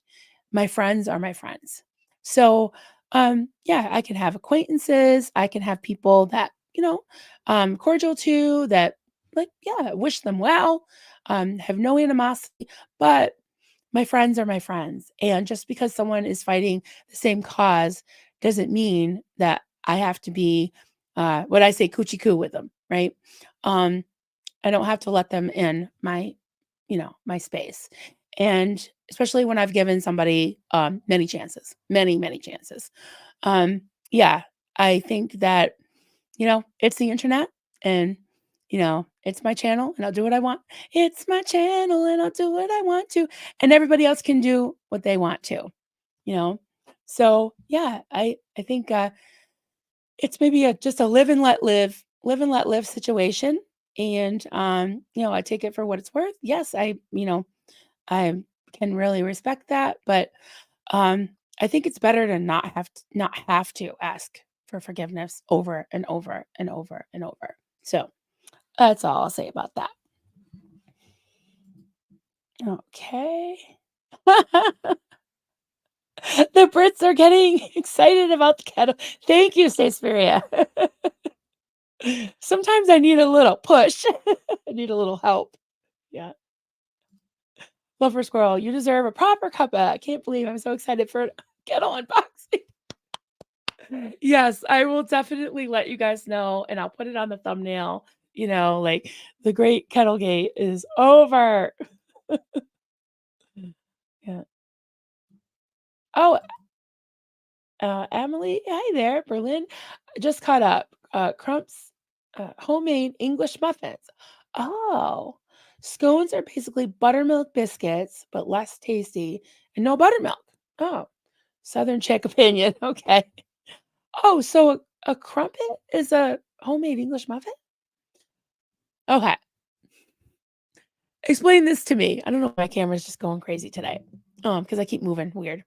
My friends are my friends. So, yeah, I can have acquaintances. I can have people that, cordial to that, like, yeah, wish them well, have no animosity, but my friends are my friends. And just because someone is fighting the same cause doesn't mean that I have to be, what I say, coochie coo with them, right? Um, I don't have to let them in my space. And especially when I've given somebody many chances, many chances. Yeah, I think that, it's the internet and, It's my channel and I'll do what I want. It's my channel and I'll do what I want to. And everybody else can do what they want to, you know? So yeah, I think it's maybe just a live and let live situation. And I take it for what it's worth. Yes, I can really respect that, but um, I think it's better to not have to ask for forgiveness over and over and over and over. So that's all I'll say about that. Okay. The Brits are getting excited about the kettle. Thank you, Saysperia. Sometimes I need a little push. I need a little help. Yeah. Lover squirrel, you deserve a proper cuppa. I can't believe I'm so excited for kettle unboxing. Yes, I will definitely let you guys know, and I'll put it on the thumbnail, like, the great Kettlegate is over. Yeah. Oh, Emily, hi there, Berlin. Just caught up. Crump's, homemade English muffins. Oh, scones are basically buttermilk biscuits, but less tasty and no buttermilk. Oh, Southern chick opinion, okay. Oh, so a crumpet is a homemade English muffin? Okay. Explain this to me. I don't know, my camera's just going crazy today, because I keep moving weird.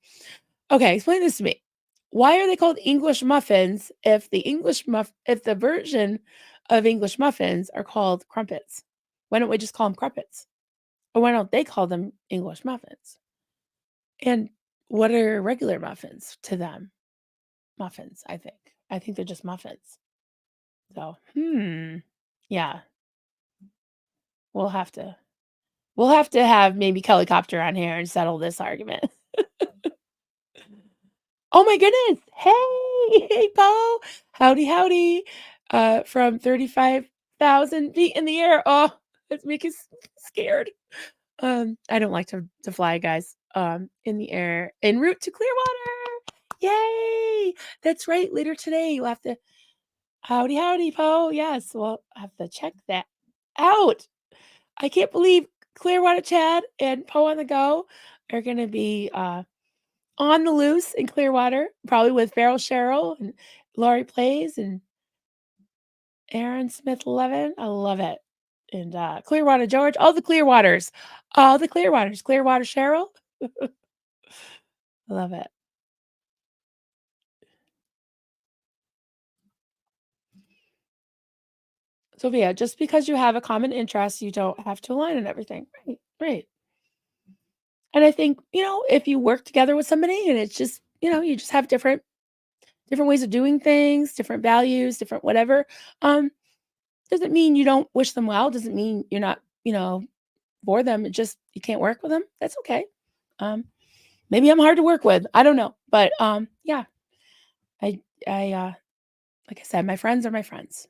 Okay, explain this to me. Why are they called English muffins if the version of English muffins are called crumpets? Why don't we just call them crumpets? Or why don't they call them English muffins? And what are regular muffins to them? Muffins, I think. I think they're just muffins. So, yeah, we'll have to have maybe Helicopter on here and settle this argument. Oh my goodness. Hey, hey, Paul. Howdy, howdy. From 35,000 feet in the air. Oh, that's making scared. I don't like to fly, guys. In the air en route to Clearwater. Yay! That's right. Later today, you'll have to. Howdy, howdy, Poe. Yes, well, I have to check that out. I can't believe Clearwater Chad and Poe on the Go are going to be on the loose in Clearwater, probably with Farrell Cheryl and Laurie Plays and Aaron Smith Levin. I love it. And Clearwater George, all the Clearwaters, Clearwater Cheryl. I love it. Sophia, just because you have a common interest, you don't have to align on everything. Right, right. And I think, if you work together with somebody and it's just, you just have different ways of doing things, different values, different whatever, doesn't mean you don't wish them well, doesn't mean you're not, for them. It just you can't work with them. That's okay. Um, maybe I'm hard to work with. I don't know. But yeah, I like I said, my friends are my friends.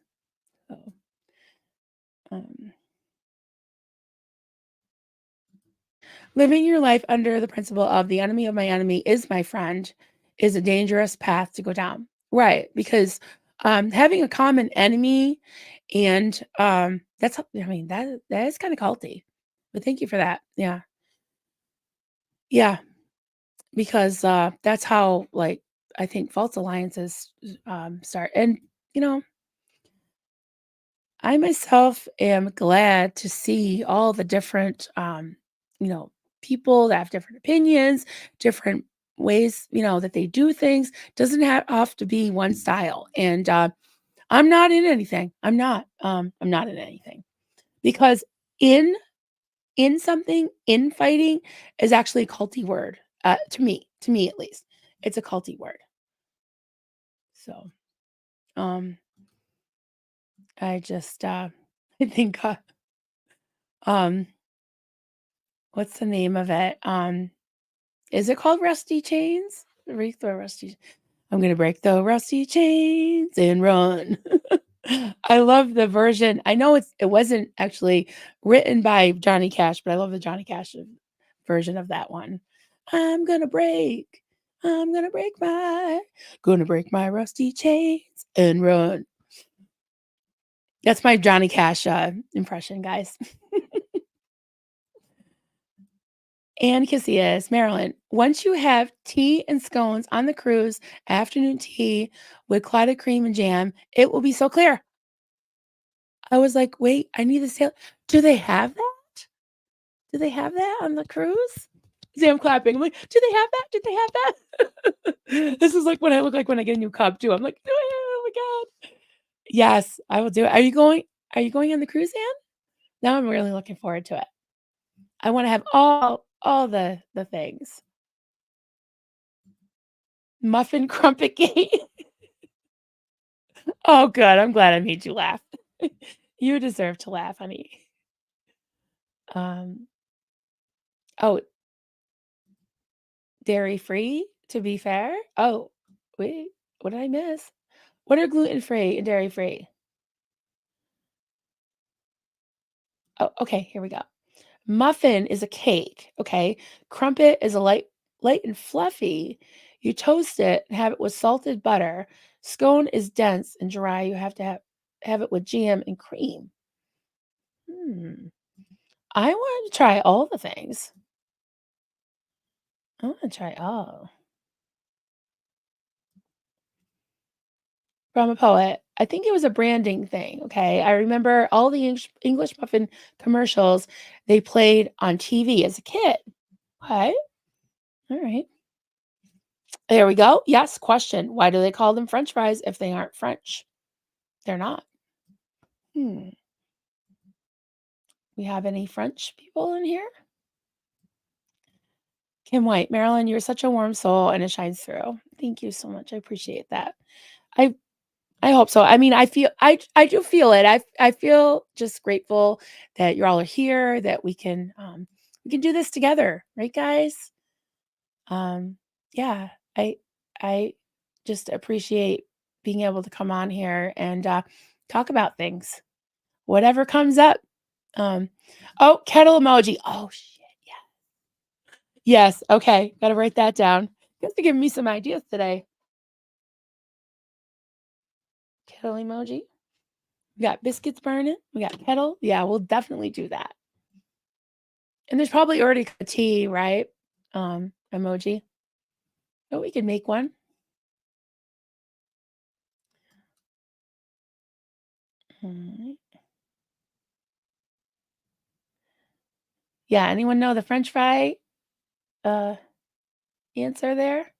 So um living your life under the principle of the enemy of my enemy is my friend is a dangerous path to go down. Right. Because having a common enemy and that is kind of culty. But thank you for that. Yeah. Yeah. Because that's how like I think false alliances start. And you know, I myself am glad to see all the different you know, people that have different opinions, different ways, that they do things. Doesn't have to be one style. And I'm not in anything. I'm not in anything. Because in something, infighting is actually a culty word. To me at least. It's a culty word. So um I just I think um what's the name of it? Is it called Rusty Chains? Break the rusty I'm gonna break the rusty chains and run. I love the version. I know it wasn't actually written by Johnny Cash, but I love the Johnny Cash version of that one. I'm gonna break. I'm gonna break my rusty chains and run. That's my Johnny Cash, impression, guys. And Casillas, Maryland. Once you have tea and scones on the cruise, afternoon tea with clotted cream and jam, it will be so clear. I was like, "Wait, I need to say do they have that? Do they have that on the cruise?" See, I'm clapping. I'm like, "Do they have that? Do they have that?" This is like what I look like when I get a new cup too. I'm like, "Oh my god." Yes, I will do it. Are you going on the cruise, Anne? Now I'm really looking forward to it. I wanna have all the things. Muffin crumpet cake. Oh, good. I'm glad I made you laugh. You deserve to laugh, honey. Um, oh, dairy free, to be fair? Oh, wait, what did I miss? What are gluten free and dairy free? Oh, okay, here we go. Muffin is a cake, okay? Crumpet is a light and fluffy. You toast it and have it with salted butter. Scone is dense and dry. You have to have it with jam and cream. Hmm. I want to try all the things. I want to try all. From a poet. I think it was a branding thing, okay? I remember all the English muffin commercials they played on TV as a kid. Okay, all right. There we go. Yes, question. Why do they call them French fries if they aren't French? They're not. Hmm. We have any French people in here? Kim White, Marilyn, you're such a warm soul and it shines through. Thank you so much. I appreciate that. I I hope so. I mean, I do feel it. I feel just grateful that you all are here, that we can do this together, right, guys? Um, yeah, I just appreciate being able to come on here and talk about things, whatever comes up. Um, oh, kettle emoji. Oh shit, yeah. Yes, okay, gotta write that down. You guys are giving me some ideas today. Kettle emoji. We got biscuits burning. We got kettle. Yeah, we'll definitely do that. And there's probably already a tea, right? Emoji. But we could make one. Mm, yeah, anyone know the French fry uh answer there?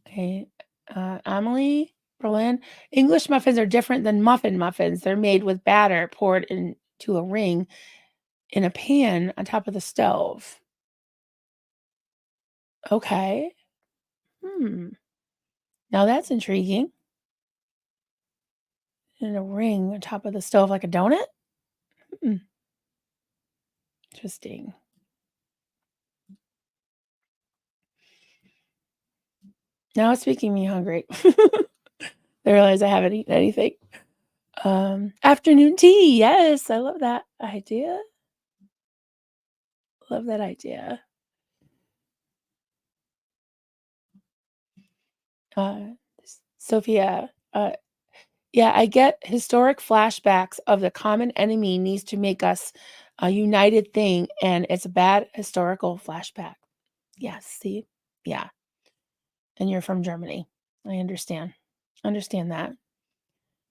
Okay. Amelie, Berlin. English muffins are different than muffin muffins. They're made with batter poured into a ring in a pan on top of the stove. Okay. Hmm. Now that's intriguing. In a ring on top of the stove like a donut? Hmm. Interesting. Now it's making me hungry. I realize I haven't eaten anything. Afternoon tea. Yes, I love that idea. Love that idea. Uh, Sophia, yeah, I get historic flashbacks of the common enemy needs to make us a united thing, and it's a bad historical flashback. Yes, see? Yeah, and you're from Germany. I understand. Understand that.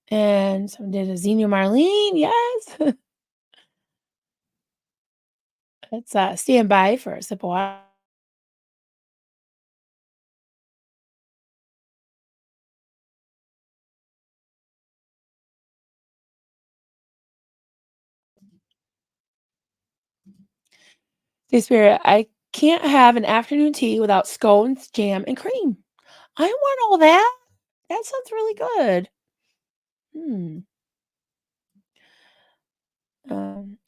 And someone did a Xenia Marlene. Yes. Let's stand by for a sip of water. Say, Spirit, I can't have an afternoon tea without scones, jam, and cream. I want all that. That sounds really good. Hmm.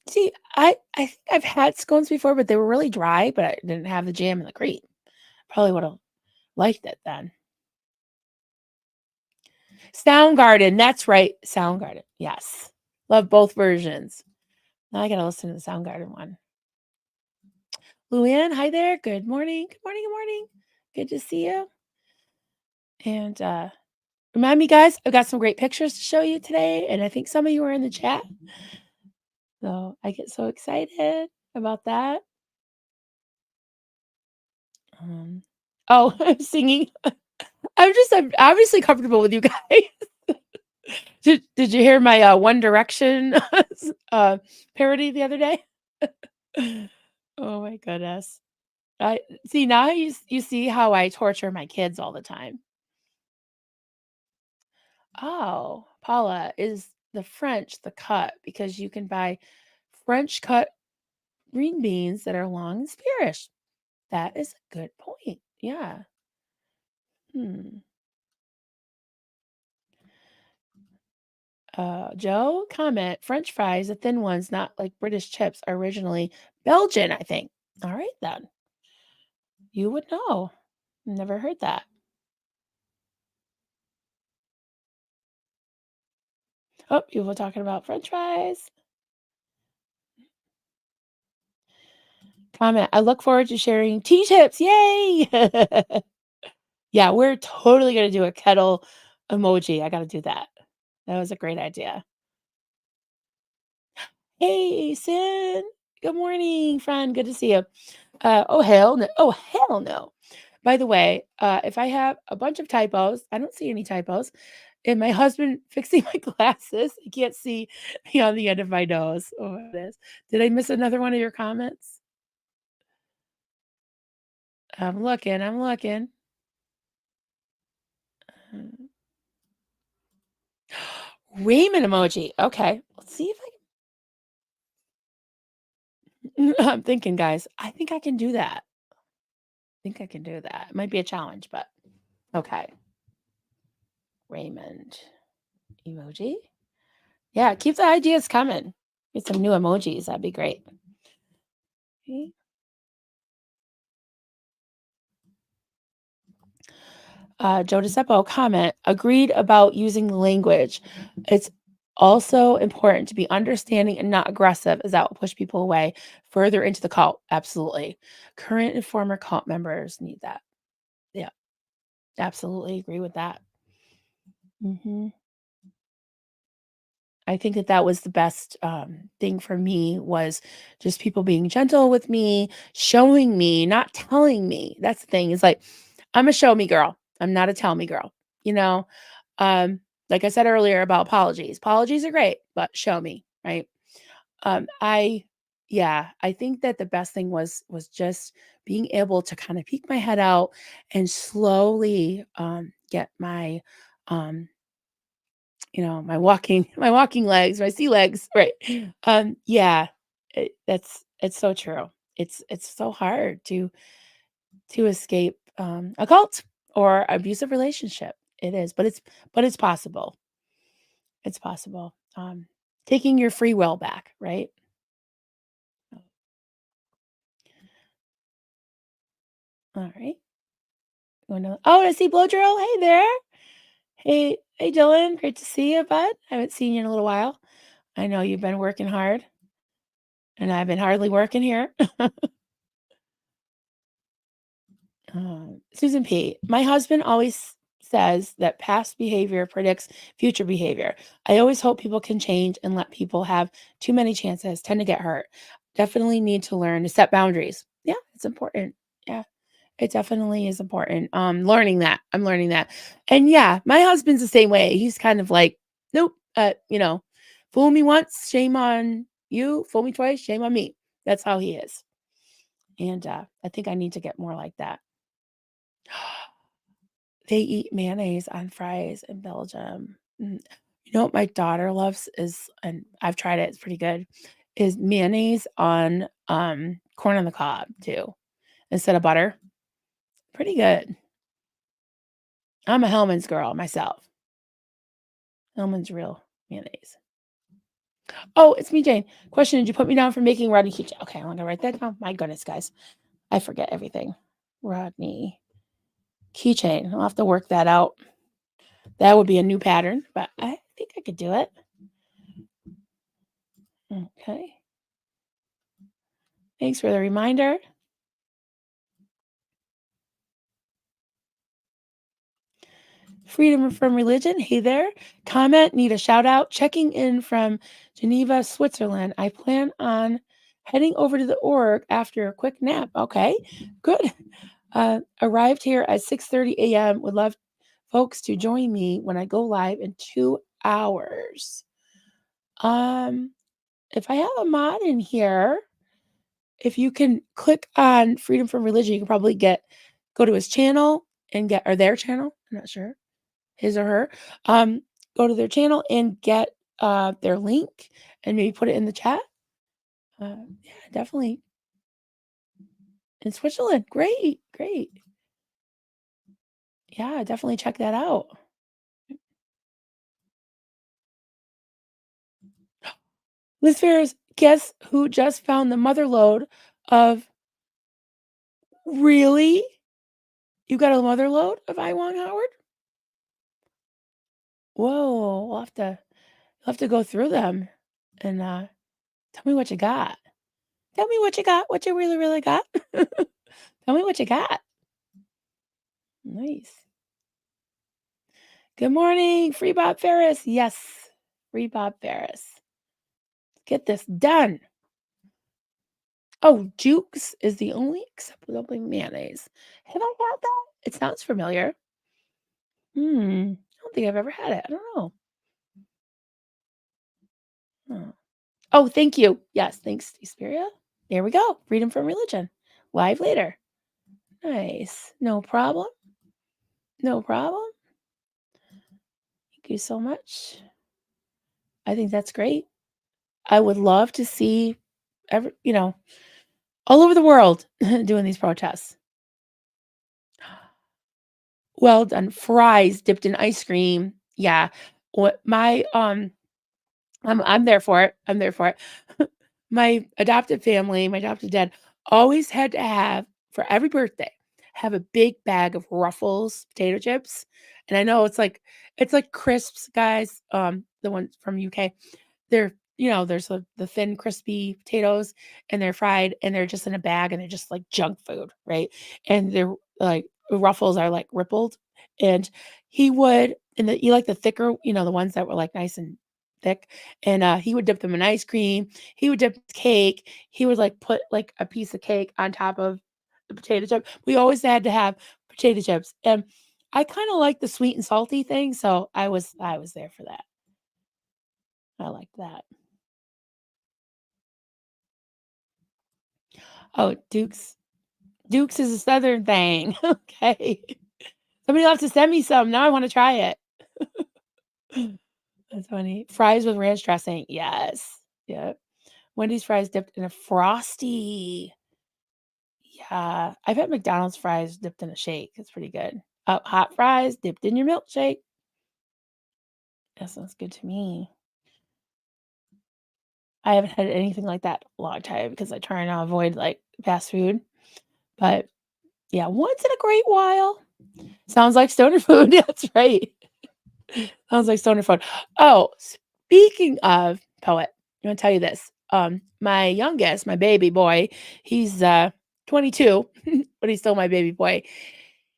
See, I think I've had scones before, but they were really dry, but I didn't have the jam and the cream. Probably would have liked it then. Soundgarden, that's right. Soundgarden. Yes. Love both versions. Now I gotta listen to the Soundgarden one. Luann, hi there. Good morning. Good morning. Good morning. Good to see you. And Remind me, guys, I've got some great pictures to show you today, and I think some of you are in the chat. So I get so excited about that. Um, oh, I'm singing. I'm obviously comfortable with you guys. Did you hear my One Direction uh, parody the other day? Oh my goodness. I see now you see how I torture my kids all the time. Oh, Paula, is the French the cut because you can buy French cut green beans that are long and sparish. That is a good point. Yeah. Hmm. Joe, comment, French fries, the thin ones, not like British chips, are originally Belgian, I think. All right, then. You would know. Never heard that. Oh, people talking about French fries. Comment, I look forward to sharing tea tips. Yay! Yeah, we're totally going to do a kettle emoji. I got to do that. That was a great idea. Hey, Sin. Good morning, friend. Good to see you. Oh, hell no. Oh, hell no. By the way, if I have a bunch of typos, I don't see any typos. And my husband fixing my glasses, I can't see beyond the end of my nose. Oh, it is. Did I miss another one of your comments? I'm looking. I'm looking. Uh, Raymond emoji. Okay. Let's see if I can. I'm thinking, guys, I think I can do that. I think I can do that. It might be a challenge, but okay. Raymond emoji. Yeah, keep the ideas coming. Get some new emojis. That'd be great. Okay. Joe DeSeppo comment agreed about using the language. It's also important to be understanding and not aggressive, as that will push people away further into the cult. Absolutely. Current and former cult members need that. Yeah, absolutely agree with that. Hmm. I think that that was the best thing for me was just people being gentle with me, showing me, not telling me. That's the thing. Is like I'm a show me girl. I'm not a tell me girl. You know, like I said earlier about apologies. Apologies are great, but show me, right? I yeah, I think that the best thing was just being able to kind of peek my head out and slowly get my um my walking my walking legs, my sea legs, right. Yeah, it's so true. It's so hard to escape a cult or abusive relationship. It is, but it's possible. It's possible. Taking your free will back, right? All right. Oh, I see Blow Drill. Hey there. Hey, Dylan. Great to see you, bud. I haven't seen you in a little while. I know you've been working hard, and I've been hardly working here. Susan P. My husband always says that past behavior predicts future behavior. I always hope people can change and let people have too many chances, tend to get hurt. Definitely need to learn to set boundaries. Yeah, it's important. Yeah, it definitely is important. Learning that. I'm learning that. And yeah, my husband's the same way. He's kind of like, nope, fool me once, shame on you. Fool me twice, shame on me. That's how he is. And I think I need to get more like that. They eat mayonnaise on fries in Belgium. You know what my daughter loves is and I've tried it, it's pretty good, is mayonnaise on, corn on the cob too, instead of butter. Pretty good. I'm a Hellman's girl myself. Hellman's real mayonnaise. Oh, it's me, Jane. Question, did you put me down for making Rodney keychain? Okay, I'm gonna write that down. My goodness, guys. I forget everything. Rodney keychain. I'll have to work that out. That would be a new pattern, but I think I could do it. Okay. Thanks for the reminder. Freedom from religion. Hey there. Comment, need a shout out. Checking in from Geneva, Switzerland. I plan on heading over to the org after a quick nap. Okay, good. Arrived here at 6:30 a.m. Would love folks to join me when I go live in 2 hours. Um, if I have a mod in here, if you can click on Freedom from Religion, you can probably go to his channel and get, or their channel. I'm not sure, his or her. Um, Go to their channel and get their link and maybe put it in the chat. Yeah, definitely in Switzerland. Great, great. Yeah, definitely check that out. Liz Ferris, guess who just found the mother lode of really? You got a mother lode of I Wong Howard? Whoa, you'll have to go through them and tell me what you got. Tell me what you got, what you really, really got. Tell me what you got. Nice. Good morning, Free Bob Ferris. Yes, Free Bob Ferris. Get this done. Oh, Jukes is the only acceptable mayonnaise. Have I had that? It sounds familiar. I don't think I've ever had it. I don't know. Oh, oh, thank you. Yes, thanks, Xperia. There we go. Freedom from religion. Live later. Nice. No problem. No problem. Thank you so much. I think that's great. I would love to see all over the world doing these protests. Well done. Fries dipped in ice cream. Yeah. What my I'm there for it. I'm there for it. My adopted family, my adopted dad always had to have for every birthday, have a big bag of Ruffles potato chips. And I know it's like crisps, guys. The ones from UK. They're, there's the thin, crispy potatoes and they're fried and they're just in a bag and they're just like junk food, right? And they're like Ruffles are like rippled. And you like the thicker, the ones that were like nice and thick. And he would dip them in ice cream. He would dip cake. He would like put like a piece of cake on top of the potato chip. We always had to have potato chips. And I kind of like the sweet and salty thing. So I was there for that. I like that. Oh, Duke's is a Southern thing. Okay. Somebody will have to send me some. Now I wanna try it. That's funny. Fries with ranch dressing. Yes. Yep. Wendy's fries dipped in a Frosty. Yeah. I've had McDonald's fries dipped in a shake. It's pretty good. Hot fries dipped in your milkshake. That sounds good to me. I haven't had anything like that in a long time because I try and avoid, like, fast food. But, yeah, once in a great while. Sounds like stoner food. That's right. Sounds like stoner food. Oh, speaking of poet, I'm gonna tell you this. My youngest, my baby boy, he's 22, but he's still my baby boy.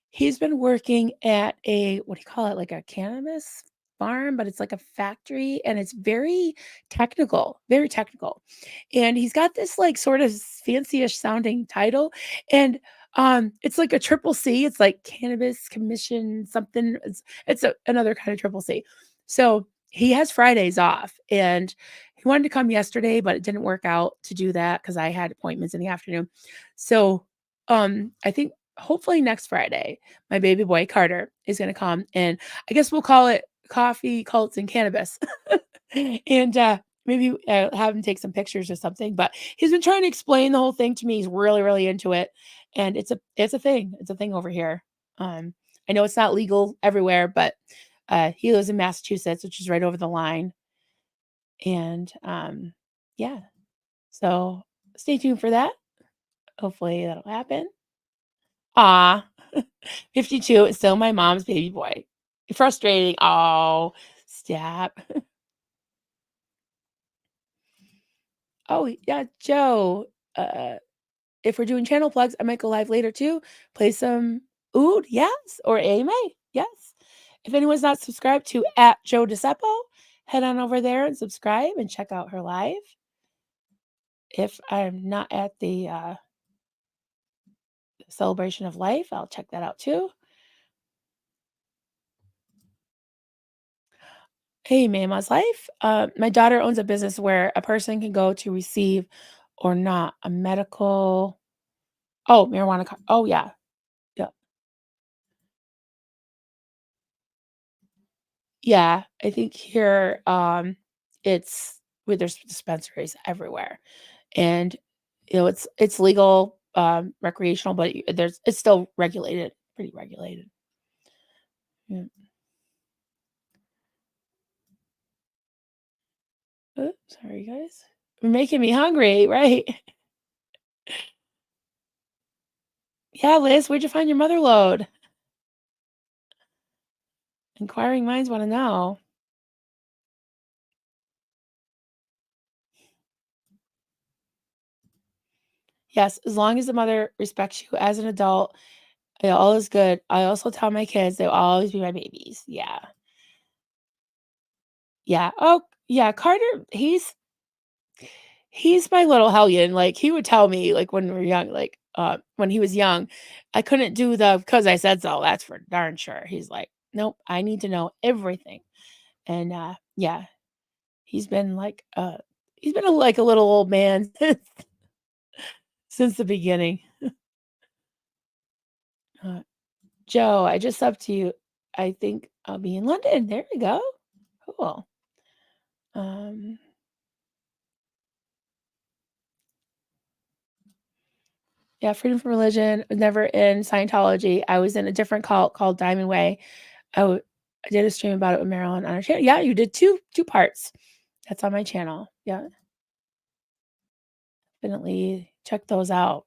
He's been working at what do you call it? Like a cannabis farm, but it's like a factory and it's very technical, very technical. And he's got this like sort of fancy-ish sounding title. And it's like a triple C. It's like cannabis commission something. Another kind of triple C. So he has Fridays off and he wanted to come yesterday, but it didn't work out to do that because I had appointments in the afternoon. So I think hopefully next Friday, my baby boy Carter is gonna come and I guess we'll call it coffee, cults, and cannabis. And maybe have him take some pictures or something. But he's been trying to explain the whole thing to me. He's really, really into it. And it's a thing. It's a thing over here. I know it's not legal everywhere, but he lives in Massachusetts, which is right over the line. And yeah. So stay tuned for that. Hopefully that'll happen. Ah, 52 is still my mom's baby boy. Frustrating. Oh, stop. Oh, yeah, Joe. Uh, if we're doing channel plugs, I might go live later too. Play some oud, yes, or AMA, yes. if anyone's not subscribed to at Joe DeCeppo, head on over there and subscribe and check out her live. If I'm not at the celebration of life, I'll check that out too. Hey, Mama's Life. My daughter owns a business where a person can go to receive or not a medical. Oh, marijuana. Oh, yeah. Yeah. Yeah. I think here it's where there's dispensaries everywhere. And it's legal, recreational, but it's still regulated, pretty regulated. Yeah. Oh, sorry, guys. You're making me hungry, right? Yeah, Liz, where'd you find your mother load? Inquiring minds want to know. Yes, as long as the mother respects you as an adult, all is good. I also tell my kids they'll always be my babies. Yeah. Yeah. Oh, yeah. Carter, he's my little hellion. Like he would tell me, like when we were young, like when he was young, I couldn't do the because I said so. That's for darn sure. He's like, nope, I need to know everything. And yeah, he's been like like a little old man since the beginning. Uh, Joe, I just up to you. I think I'll be in London. There we go. Cool. Um, yeah, freedom from religion. Was never in Scientology. I was in a different cult called Diamond Way. I did a stream about it with Marilyn on her channel. Yeah, you did two parts. That's on my channel. Yeah, definitely check those out.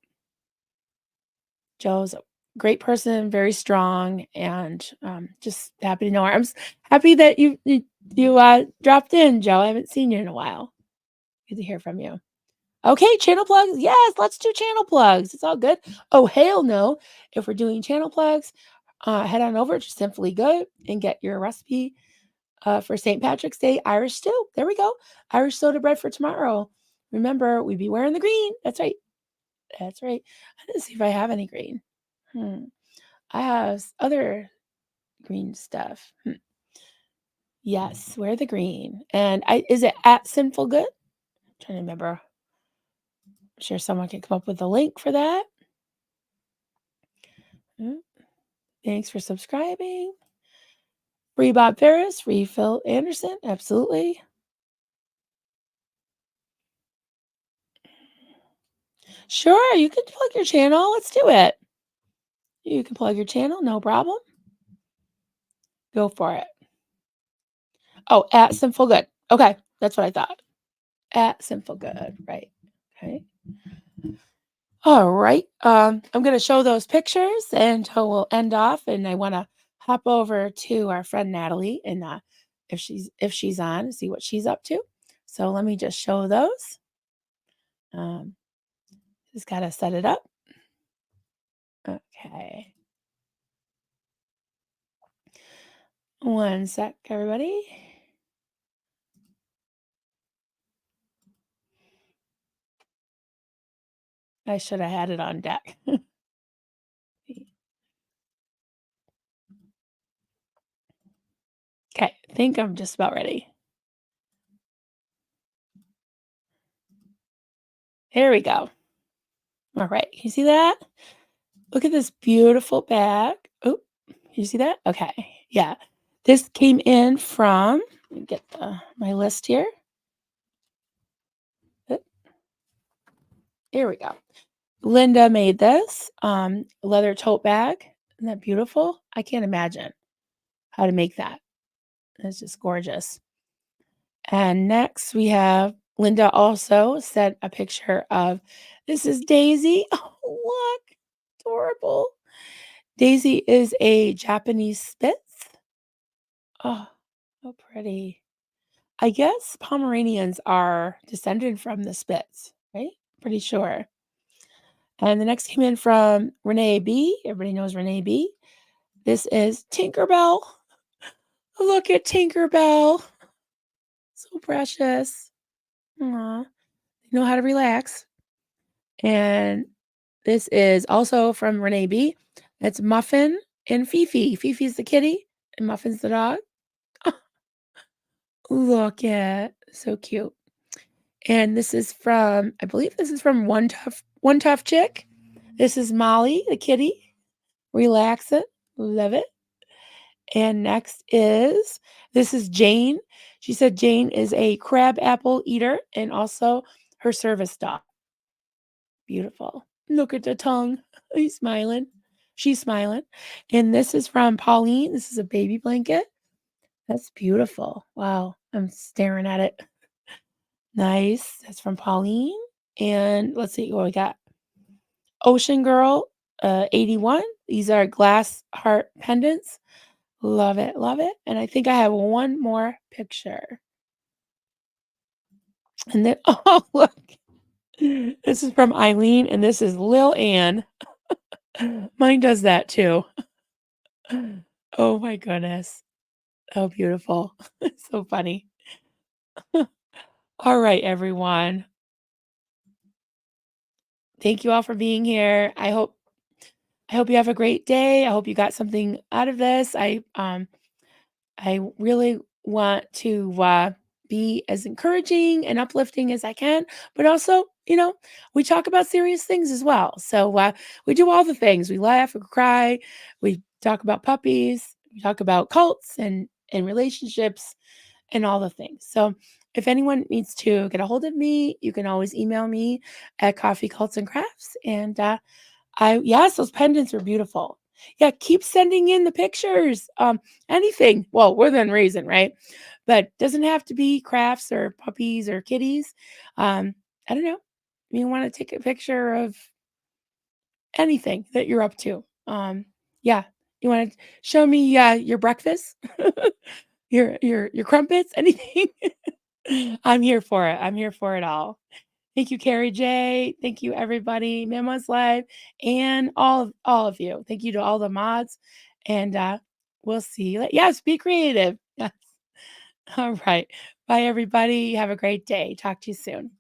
Joe's a great person, very strong, and just happy to know her. Happy that you dropped in, Joe. I haven't seen you in a while. Good to hear from you. Okay, channel plugs. Yes, let's do channel plugs. It's all good. Oh, hell no. If we're doing channel plugs, head on over to Simply Good and get your recipe for St. Patrick's Day Irish stew. There we go. Irish soda bread for tomorrow. Remember, we be wearing the green. That's right. That's right. I didn't see if I have any green. I have other green stuff. Yes, wear the green. And is it at Sinful Good? I'm trying to remember. I'm sure someone can come up with a link for that. Thanks for subscribing. Free Bob Ferris, free Phil Anderson. Absolutely. Sure, you can plug your channel. Let's do it. You can plug your channel, no problem. Go for it. Oh, at Sinful Good. Okay, that's what I thought. At Sinful Good, right. Okay. All right. I'm going to show those pictures and we'll end off. And I want to hop over to our friend Natalie and if she's on, see what she's up to. So let me just show those. Just got to set it up. Okay. One sec, everybody. I should have had it on deck. Okay, I think I'm just about ready. There we go. All right, you see that? Look at this beautiful bag. Oh, you see that? Okay, yeah. This came in from, let me get my list here. Here we go. Linda made this leather tote bag. Isn't that beautiful? I can't imagine how to make that. It's just gorgeous. And next we have Linda also sent a picture of this is Daisy. Oh, look, adorable. Daisy is a Japanese Spitz. Oh, so pretty. I guess Pomeranians are descended from the Spitz, right? Pretty sure. And the next came in from Renee B. Everybody knows Renee B. This is Tinkerbell. Look at Tinkerbell. So precious. Aw. They know how to relax. And this is also from Renee B. It's Muffin and Fifi. Fifi's the kitty and Muffin's the dog. Look at so cute. And this is from, I believe this is from One Tough Chick. This is Molly, the kitty. Relax it. Love it. And next is this is Jane. She said Jane is a crab apple eater and also her service dog. Beautiful. Look at the tongue. He's smiling. She's smiling. And this is from Pauline. This is a baby blanket. That's beautiful. Wow. I'm staring at it. Nice. That's from Pauline. And let's see what we got. Ocean Girl 81. These are glass heart pendants. Love it. Love it. And I think I have one more picture. And then, oh, look. This is from Eileen, and this is Lil Ann. Mine does that too. Oh my goodness. Oh, beautiful. So funny. All right, everyone. Thank you all for being here. I hope you have a great day. I hope you got something out of this. I really want to be as encouraging and uplifting as I can, but also, we talk about serious things as well. So we do all the things. We laugh, we cry, we talk about puppies, we talk about cults and relationships and all the things. So if anyone needs to get a hold of me, you can always email me at Coffee Cults and Crafts. And yes, those pendants are beautiful. Yeah, keep sending in the pictures. Anything, well, within reason, right? But doesn't have to be crafts or puppies or kitties. I don't know. You want to take a picture of anything that you're up to. Yeah, you want to show me your breakfast, your crumpets, anything. I'm here for it. I'm here for it all. Thank you, Carrie J. Thank you, everybody, Mama's Live, and all of you. Thank you to all the mods, and we'll see you. Yes, be creative. Yes. All right. Bye, everybody. Have a great day. Talk to you soon.